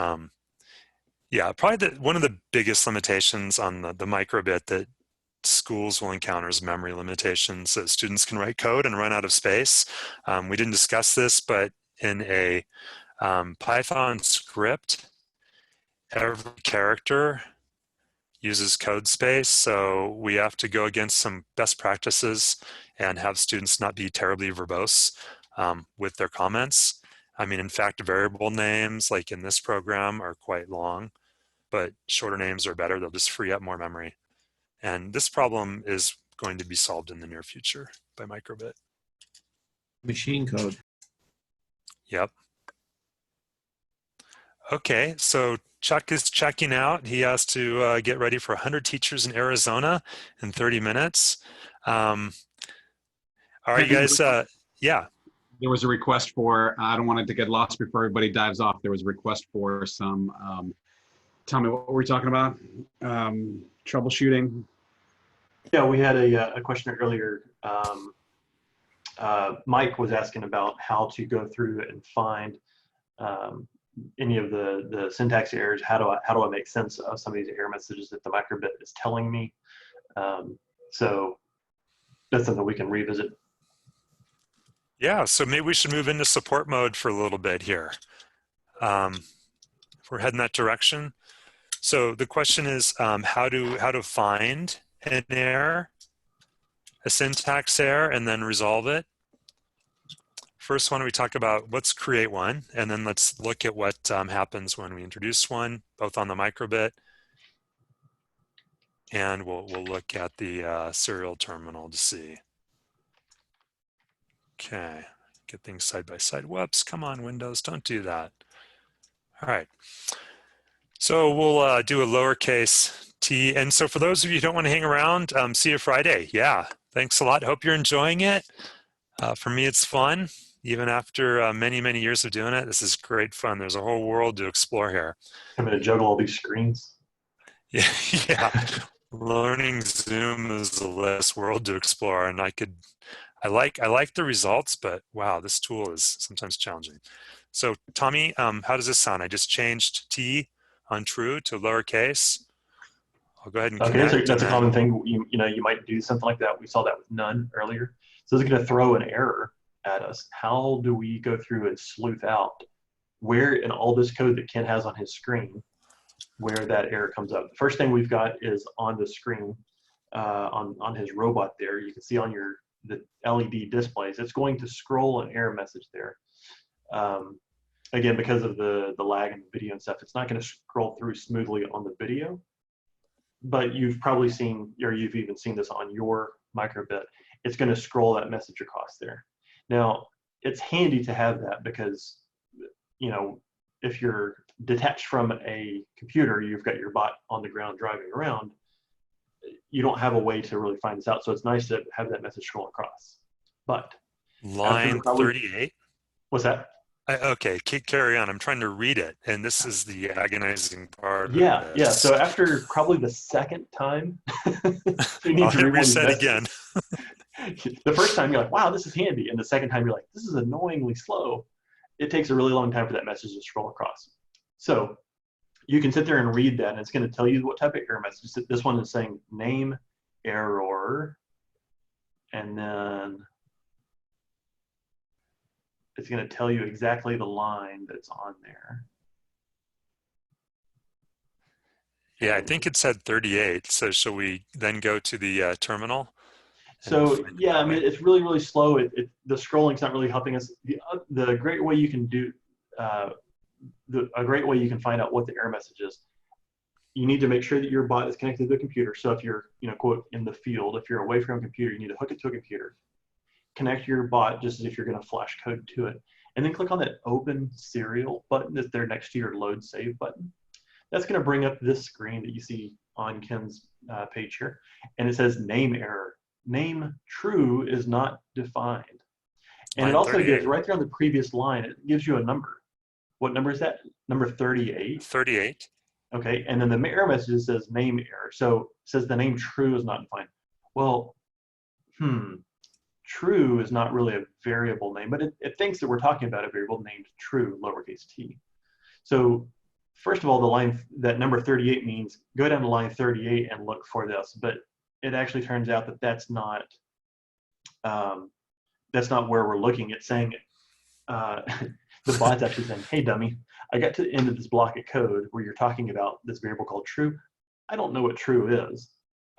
Yeah, probably one of the biggest limitations on the microbit that schools will encounter is memory limitations. So students can write code and run out of space. We didn't discuss this, but in a Python script, every character uses code space, so we have to go against some best practices and have students not be terribly verbose with their comments. I mean, in fact, variable names, like in this program, are quite long, but shorter names are better. They'll just free up more memory. And this problem is going to be solved in the near future by microbit. Machine code. Yep. Okay, so Chuck is checking out. He has to get ready for 100 teachers in Arizona in 30 minutes. All right, you guys, yeah. There was a request for, I don't want it to get lost before everybody dives off. There was a request for some, tell me, what were we talking about? Troubleshooting? Yeah, we had a question earlier. Mike was asking about how to go through and find any of the syntax errors. How do I make sense of some of these error messages that the microbit is telling me? So that's something we can revisit. Yeah, so maybe we should move into support mode for a little bit here. If we're heading that direction. So the question is how to find an error, a syntax error, and then resolve it. First, why don't we talk about let's create one, and then let's look at what happens when we introduce one, both on the microbit, and we'll look at the serial terminal to see. Okay, get things side by side. Whoops, come on, Windows, don't do that. All right, so we'll do a lowercase t. And so for those of you who don't want to hang around, see you Friday. Yeah, thanks a lot. Hope you're enjoying it. For me, it's fun. Even after many, many years of doing it, this is great fun. There's a whole world to explore here. I'm going to juggle all these screens. Yeah, yeah. Learning Zoom is the last world to explore, and I like the results, but wow, this tool is sometimes challenging. So Tommy, how does this sound? I just changed T on true to lowercase. I'll go ahead and connect. Okay, so that's a common thing. You might do something like that. We saw that with none earlier. So this is going to throw an error at us. How do we go through and sleuth out where in all this code that Ken has on his screen, where that error comes up? The first thing we've got is on the screen, on his robot there. You can see on the LED displays, it's going to scroll an error message there. Again, because of the lag in the video and stuff, it's not going to scroll through smoothly on the video. But you've probably seen, or you've even seen this on your microbit. It's going to scroll that message across there. Now, it's handy to have that because, if you're detached from a computer, you've got your bot on the ground driving around, you don't have a way to really find this out. So it's nice to have that message scroll across. But Line 38. What's that? Okay, carry on. I'm trying to read it, and this is the agonizing part. Yeah, of yeah. this. So after probably the second time, you need I'll to hit read one of these reset messages. again. The first time you're like, wow, this is handy. And the second time you're like, this is annoyingly slow. It takes a really long time for that message to scroll across. So you can sit there and read that, and it's going to tell you what type of error message. This one is saying name error, and then it's going to tell you exactly the line that's on there. Yeah, I think it said 38. So shall we then go to the terminal? So yeah, I mean, it's really, really slow. The scrolling's not really helping us. The great way you can do, a great way you can find out what the error message is, you need to make sure that your bot is connected to the computer. So if you're, quote, in the field, if you're away from a computer, you need to hook it to a computer. Connect your bot just as if you're going to flash code to it. And then click on that Open Serial button that's there next to your Load Save button. That's going to bring up this screen that you see on Ken's page here. And it says name error. Name true is not defined. And Line it also 38. gives, right there on the previous line, it gives you a number. What number is that? Number 38. 38. Okay, and then the error message says name error. So it says the name true is not defined. Well, true is not really a variable name, but it thinks that we're talking about a variable named true, lowercase t. So first of all, the line, that number 38 means go down to line 38 and look for this, but it actually turns out that that's not where we're looking. It's saying, the bot's actually saying, hey dummy, I got to the end of this block of code where you're talking about this variable called true. I don't know what true is.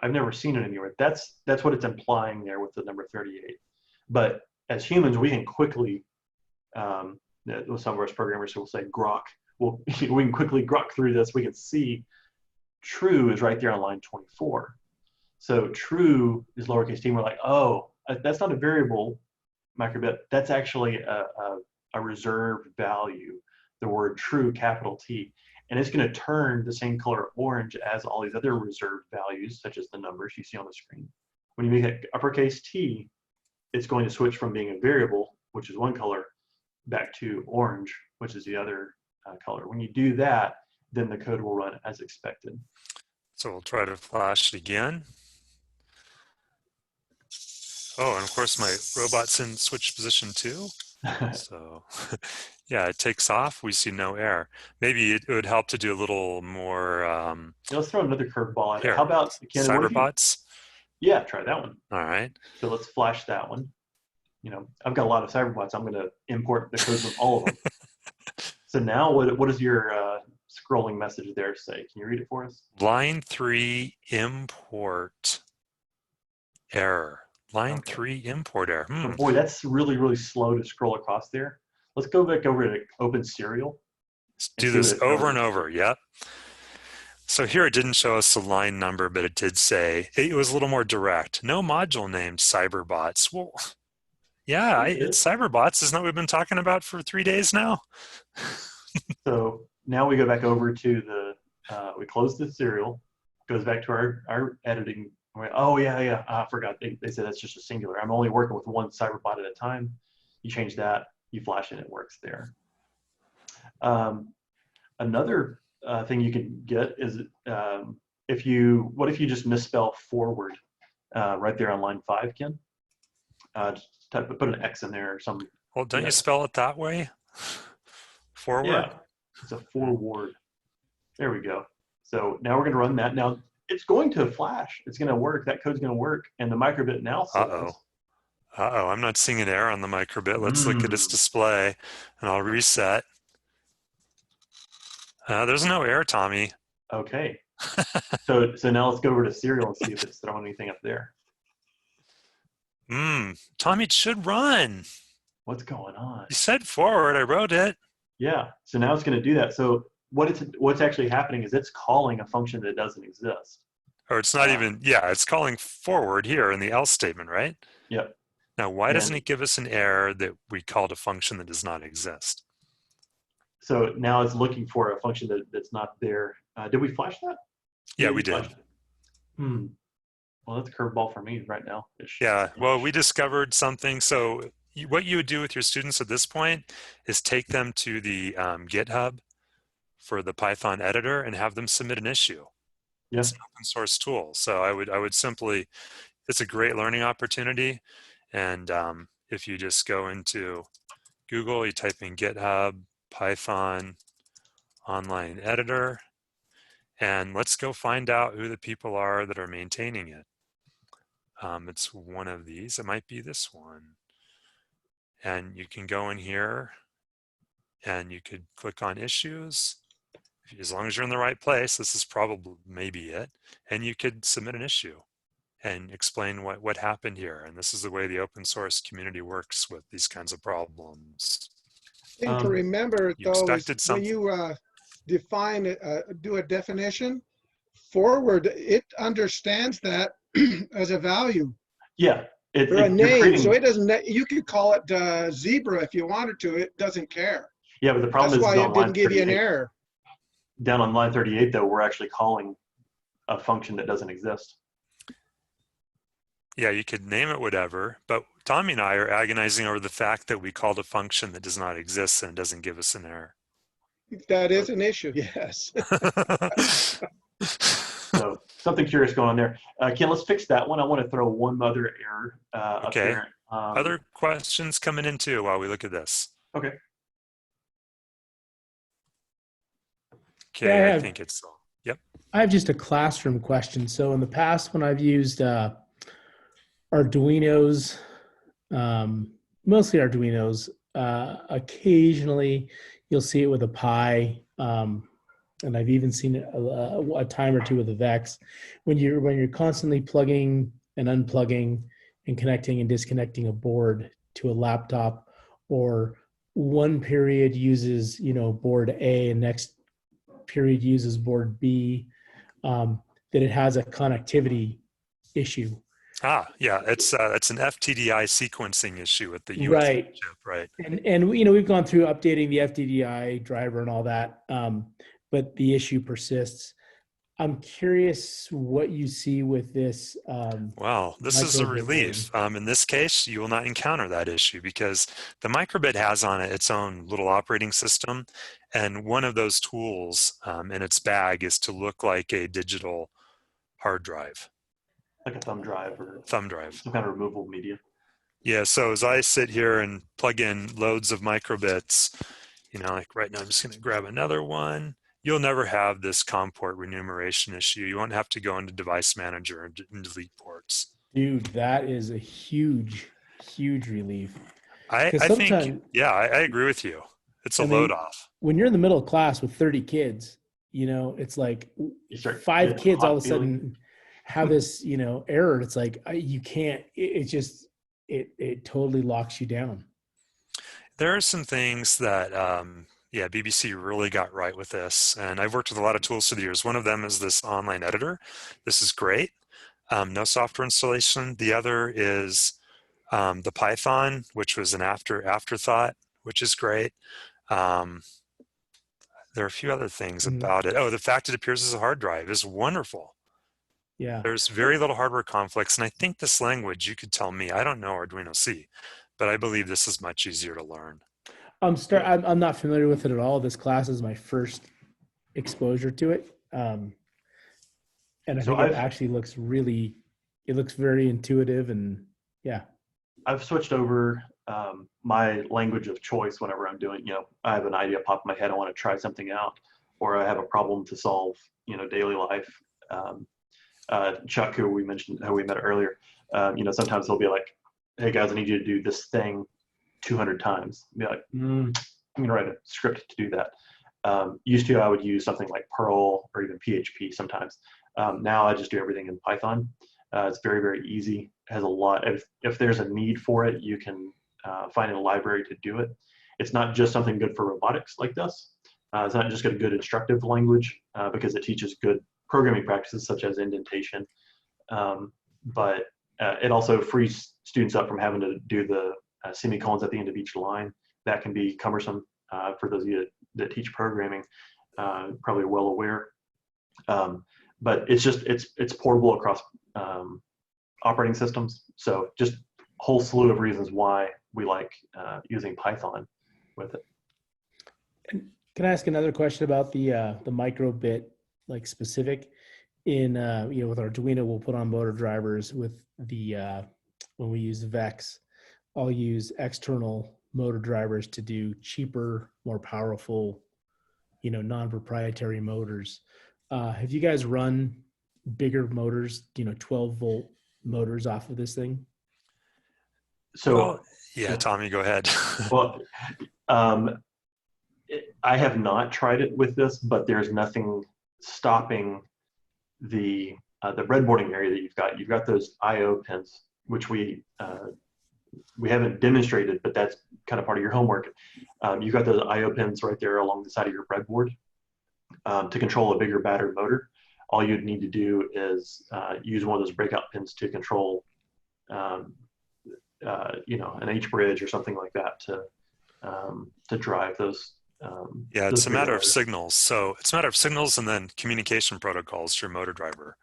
I've never seen it anywhere. That's what it's implying there with the number 38. But as humans, we can quickly, with some of us programmers will say grok. Well, we can quickly grok through this. We can see true is right there on line 24. So true is lowercase t. And we're like, oh, that's not a variable microbit. That's actually a reserved value, the word true, capital T. And it's going to turn the same color orange as all these other reserved values, such as the numbers you see on the screen. When you make it uppercase T, it's going to switch from being a variable, which is one color, back to orange, which is the other color. When you do that, then the code will run as expected. So we'll try to flash it again. Oh, and of course my robot's in switch position too. So yeah, it takes off. We see no error. Maybe it would help to do a little more. Let's throw another curveball at it. Here, How about, Ken, cyberbots? Yeah, try that one. All right. So let's flash that one. I've got a lot of cyberbots. I'm going to import the code from all of them. So now what does your scrolling message there say? Can you read it for us? Line 3 import error. Line 3 import error. Oh boy, that's really, really slow to scroll across there. Let's go back over to Open Serial. Let's do this over and over. Yep. So here it didn't show us the line number, but it did say, it was a little more direct. No module named cyberbots. Well, yeah, it's cyberbots. Isn't that what we've been talking about for 3 days now? So now we go back over to we close the serial, goes back to our editing. Oh yeah, I forgot. They said that's just a singular. I'm only working with one cyberbot at a time. You change that, you flash it, it works there. Another thing you can get is what if you just misspell forward right there on line 5, Ken? Just put an X in there or something. Well, don't you spell it that way? Forward? Yeah, it's a forward. There we go. So now we're going to run that. Now it's going to flash. It's going to work. That code's going to work. And the microbit now says, I'm not seeing an error on the microbit. Let's look at its display, and I'll reset. There's no error, Tommy. Okay. So now let's go over to serial and see if it's throwing anything up there. Tommy, it should run. What's going on? You said forward. I wrote it. Yeah. So now it's going to do that. So what's actually happening is it's calling a function that doesn't exist. Or it's not even, it's calling forward here in the else statement, right? Yep. Now, why doesn't it give us an error that we called a function that does not exist? So now it's looking for a function that's not there. Did we flash that? Yeah, we did. Well, that's a curveball for me right now. Yeah, well, we discovered something. So what you would do with your students at this point is take them to the GitHub for the Python editor and have them submit an issue. Yeah. It's an open source tool. So I would simply, it's a great learning opportunity. And if you just go into Google, you type in GitHub, Python, online editor, and let's go find out who the people are that are maintaining it. It's one of these. It might be this one. And you can go in here and you could click on issues. As long as you're in the right place, this is probably maybe it. And you could submit an issue and explain what happened here. And this is the way the open source community works with these kinds of problems. Thing to remember You though is expected when something. you define, do a definition, forward, it understands that as a value. Yeah. Or a name, so it doesn't, you could call it zebra if you wanted to, it doesn't care. Yeah, but the problem That's is why on it didn't line give you an 38 error. Down on line 38, though, we're actually calling a function that doesn't exist. Yeah, you could name it whatever, but Tommy and I are agonizing over the fact that we called a function that does not exist and it doesn't give us an error. That is an issue, yes. So something curious going on there. Ken, let's fix that one. I want to throw one other error up Okay. there. Other questions coming in too while we look at this. Okay. Okay, Yeah, I think it's, yep. I have just a classroom question. So in the past, when I've used Arduinos, mostly Arduinos, occasionally you'll see it with a Pi, and I've even seen it a time or two with a Vex. When you're constantly plugging and unplugging and connecting and disconnecting a board to a laptop, or one period uses board A and next period uses board B, that it has a connectivity issue. Yeah, it's an FTDI sequencing issue with the USB Right. chip, right? And we've gone through updating the FTDI driver and all that, but the issue persists. I'm curious what you see with this. Wow, this is a microbit relief. In this case, you will not encounter that issue because the microbit has on it its own little operating system, and one of those tools in its bag is to look like a digital hard drive. Like a thumb drive or Thumb drive. some kind of removable media. Yeah, so as I sit here and plug in loads of microbits, like right now I'm just going to grab another one. You'll never have this COM port remuneration issue. You won't have to go into Device Manager and delete ports. Dude, that is a huge, huge relief. I think, yeah, I agree with you. It's a load off. When you're in the middle of class with 30 kids, it's like 5 kids all of a sudden have this, error. It's like, you can't, it totally locks you down. There are some things that, BBC really got right with this. And I've worked with a lot of tools through the years. One of them is this online editor. This is great. No software installation. The other is the Python, which was an afterthought, which is great. There are a few other things about it. Oh, the fact it appears as a hard drive is wonderful. Yeah. There's very little hardware conflicts. And I think this language, you could tell me, I don't know Arduino C, but I believe this is much easier to learn. I'm not familiar with it at all. This class is my first exposure to it. And I think it actually looks very intuitive, and yeah. I've switched over my language of choice whenever I'm doing, I have an idea pop in my head, I want to try something out, or I have a problem to solve, daily life. Chuck, who we mentioned, who we met earlier, sometimes he'll be like, hey guys, I need you to do this thing 200 times. Be like, I'm gonna write a script to do that. Used to, I would use something like Perl or even PHP sometimes. Now I just do everything in Python. It's very, very easy. It has a lot. If there's a need for it, you can find a library to do it. It's not just something good for robotics like this. It's not just a good instructive language because it teaches good programming practices such as indentation. But it also frees students up from having to do the semicolons at the end of each line. That can be cumbersome for those of you that teach programming, probably well aware. But it's portable across operating systems. So just a whole slew of reasons why we like using Python with it. Can I ask another question about the microbit, like specific? In with Arduino, we'll put on motor drivers. With the when we use Vex, I'll use external motor drivers to do cheaper, more powerful, non-proprietary motors. Have you guys run bigger motors, 12-volt motors off of this thing? So well, yeah, Tommy, go ahead. Well, I have not tried it with this, but there's nothing stopping the breadboarding area that you've got. You've got those I/O pins, which we haven't demonstrated, but that's kind of part of your homework. You've got those I/O pins right there along the side of your breadboard to control a bigger battery motor. All you'd need to do is use one of those breakout pins to control, an H bridge or something like that to drive those. Yeah, it's a matter of signals. So it's a matter of signals and then communication protocols to your motor driver.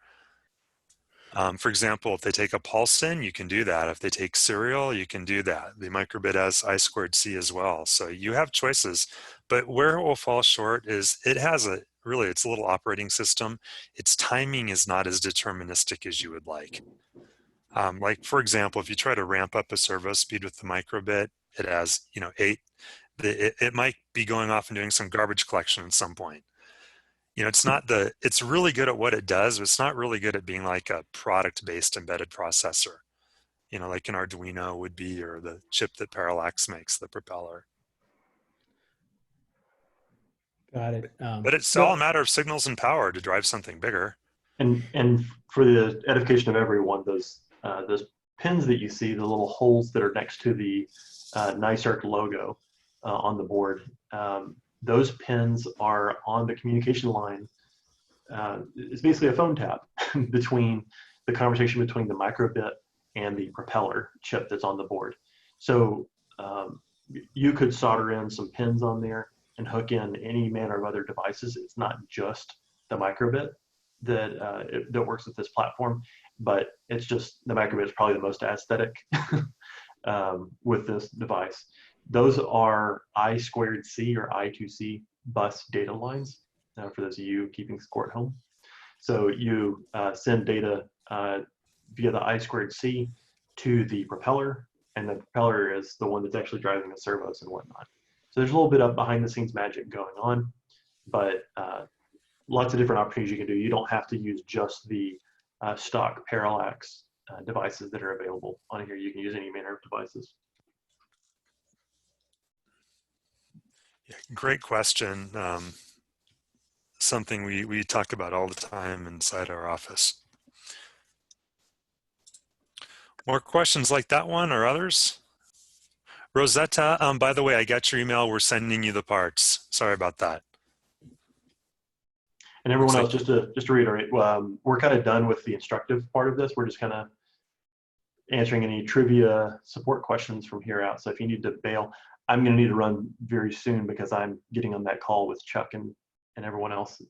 For example, if they take a pulse in, you can do that. If they take serial, you can do that. The microbit has I2C as well. So you have choices, but where it will fall short is it has it's a little operating system. Its timing is not as deterministic as you would like. Like for example, if you try to ramp up a servo speed with the microbit, it has, 8. It might be going off and doing some garbage collection at some point. It's really good at what it does, but it's not really good at being like a product-based embedded processor, like an Arduino would be, or the chip that Parallax makes, the Propeller. Got it. But it's all a matter of signals and power to drive something bigger. And for the edification of everyone, those pins that you see, the little holes that are next to the NYSERC logo on the board, those pins are on the communication line. It's basically a phone tap between the conversation between the microbit and the Propeller chip that's on the board. So you could solder in some pins on there and hook in any manner of other devices. It's not just the microbit that works with this platform, but it's just the microbit is probably the most aesthetic with this device. Those are I2C or I2C bus data lines for those of you keeping score at home. So you send data via the I2C to the Propeller, and the Propeller is the one that's actually driving the servos and whatnot. So there's a little bit of behind the scenes magic going on, but lots of different opportunities you can do. You don't have to use just the stock Parallax devices that are available on here. You can use any manner of devices. Yeah, great question. Something we talk about all the time inside our office. More questions like that one or others? Rosetta, by the way, I got your email. We're sending you the parts. Sorry about that. And everyone else, just to reiterate, we're kind of done with the instructive part of this. We're just kind of answering any trivia support questions from here out. So if you need to bail, I'm going to need to run very soon because I'm getting on that call with Chuck and everyone else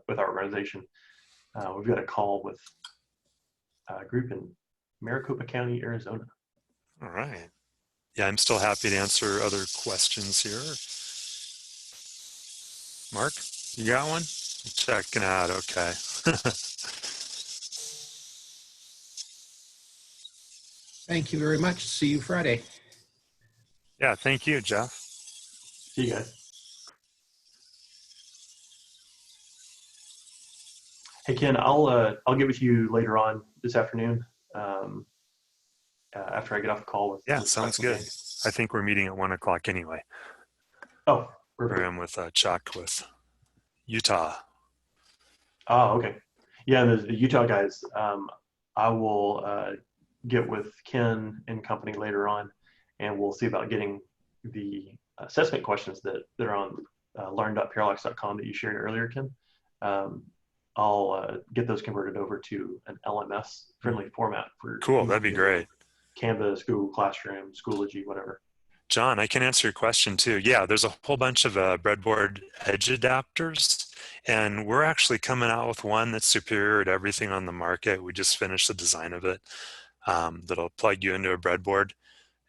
with our organization. We've got a call with a group in Maricopa County, Arizona. All right. Yeah, I'm still happy to answer other questions here. Mark, you got one? Checking out, okay. Thank you very much. See you Friday. Yeah, thank you, Jeff. See you guys. Hey Ken, I'll get with you later on this afternoon after I get off the call with. Yeah, sounds good. I think we're meeting at 1 o'clock anyway. Oh, perfect. I'm with Chuck with Utah. Oh, okay. Yeah, the Utah guys. I will get with Ken and company later on, and we'll see about getting the assessment questions that are on learn.parallax.com that you shared earlier, Ken. I'll get those converted over to an LMS friendly format for. Cool, that'd be great. Canvas, Google Classroom, Schoology, whatever. John, I can answer your question too. Yeah, there's a whole bunch of breadboard edge adapters, and we're actually coming out with one that's superior to everything on the market. We just finished the design of it. that'll plug you into a breadboard.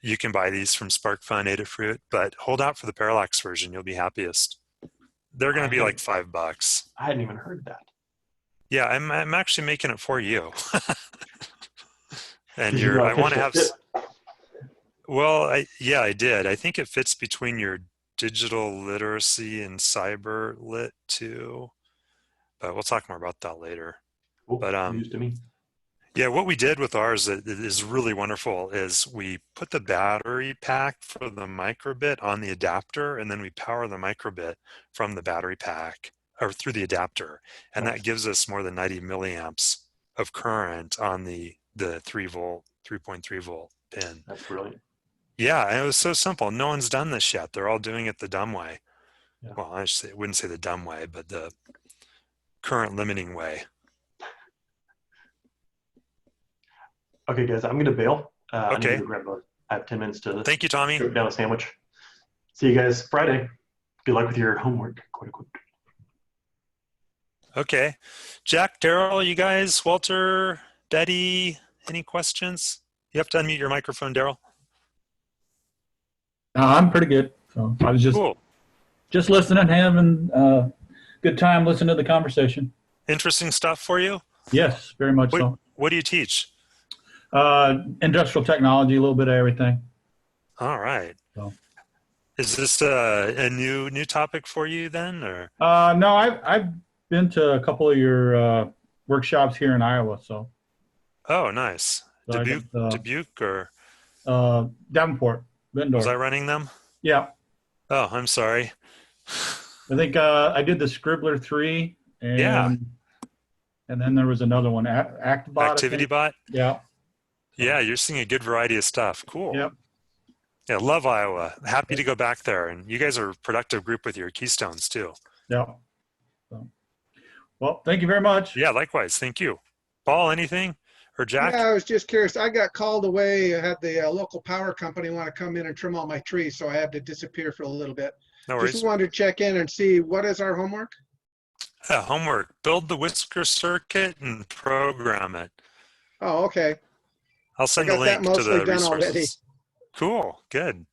You can buy these from SparkFun, Adafruit, but hold out for the Parallax version. You'll be happiest. They're going to be like $5. I hadn't even heard that. Yeah, I'm actually making it for you. And Did I want to have. Well, I did. I think it fits between your digital literacy and cyber lit too. But we'll talk more about that later. Cool. But News to me. yeah, what we did with ours that is really wonderful is we put the battery pack for the microbit on the adapter, and then we power the microbit from the battery pack or through the adapter, and that gives us more than 90 milliamps of current on the 3.3 volt pin. That's brilliant. Yeah, and it was so simple. No one's done this yet. They're all doing it the dumb way. Yeah. Well, I wouldn't say the dumb way, but the current limiting way. Okay, guys, I'm going to bail. Okay. I need to grab I have 10 minutes to Thank you, Tommy. Trip down a sandwich. See you guys Friday. Good luck with your homework. Quote, unquote. Okay. Jack, Daryl, you guys, Walter, Betty, any questions? You have to unmute your microphone, Daryl. I'm pretty good. So I was just listening, having a good time listening to the conversation. Interesting stuff for you? Yes, very much so. What do you teach? Industrial technology, a little bit of everything. All right. So. Is this a new topic for you then, or? No, I've been to a couple of your workshops here in Iowa. So. Oh, nice. So Dubuque or? Davenport, Bendorf. Was I running them? Yeah. Oh, I'm sorry. I think I did the Scribbler 3. And, yeah. And then there was another one, ActivityBot. Yeah. Yeah, you're seeing a good variety of stuff. Cool. Yep. Yeah, love Iowa. Happy to go back there. And you guys are a productive group with your keystones too. Yeah. So, well, thank you very much. Yeah, likewise. Thank you. Paul, anything? Or Jack? Yeah, I was just curious. I got called away. I had the local power company want to come in and trim all my trees, so I had to disappear for a little bit. No worries. Just wanted to check in and see what is our homework? Homework. Build the whisker circuit and program it. Oh, okay. I'll send a link to the resources. Already. Cool. Good.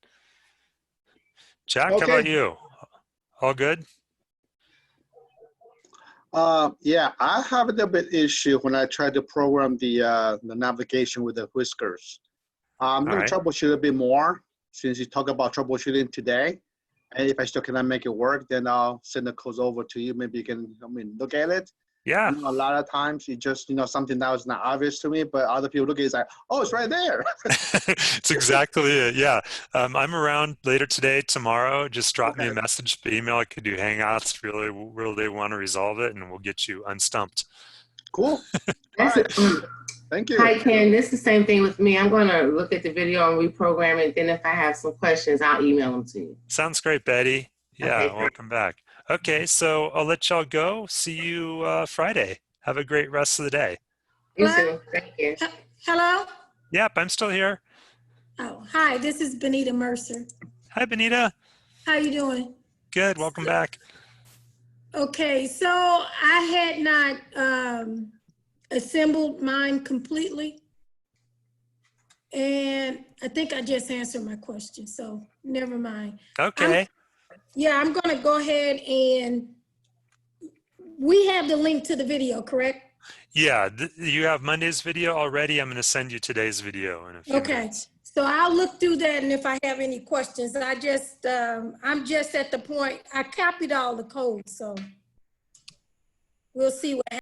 Jack, Okay. how about you? All good? Yeah, I have a little bit issue when I try to program the navigation with the whiskers. I'm going to troubleshoot a bit more since you talk about troubleshooting today. And if I still cannot make it work, then I'll send the codes over to you. Maybe you can, look at it. Yeah. A lot of times it just, something that was not obvious to me, but other people look at it, it's like, oh, it's right there. It's exactly it. Yeah. I'm around later today, tomorrow. Just drop me a message by email. I could do Hangouts. Really want to resolve it, and we'll get you unstumped. Cool. All right. Thank you. Hi, Ken. This is the same thing with me. I'm going to look at the video and reprogram it. Then if I have some questions, I'll email them to you. Sounds great, Betty. Yeah, Okay, welcome back. Okay, so I'll let y'all go. See you Friday. Have a great rest of the day. You too. Thank you. Hello? Yep, I'm still here. Oh, hi, this is Benita Mercer. Hi, Benita. How you doing? Good, welcome back. Okay, so I had not assembled mine completely. And I think I just answered my question, so never mind. Okay. I'm gonna go ahead and we have the link to the video, correct? Yeah, you have Monday's video already. I'm going to send you today's video in a few minutes. So I'll look through that, and if I have any questions, I'm just at the point, I copied all the code, so we'll see what happens.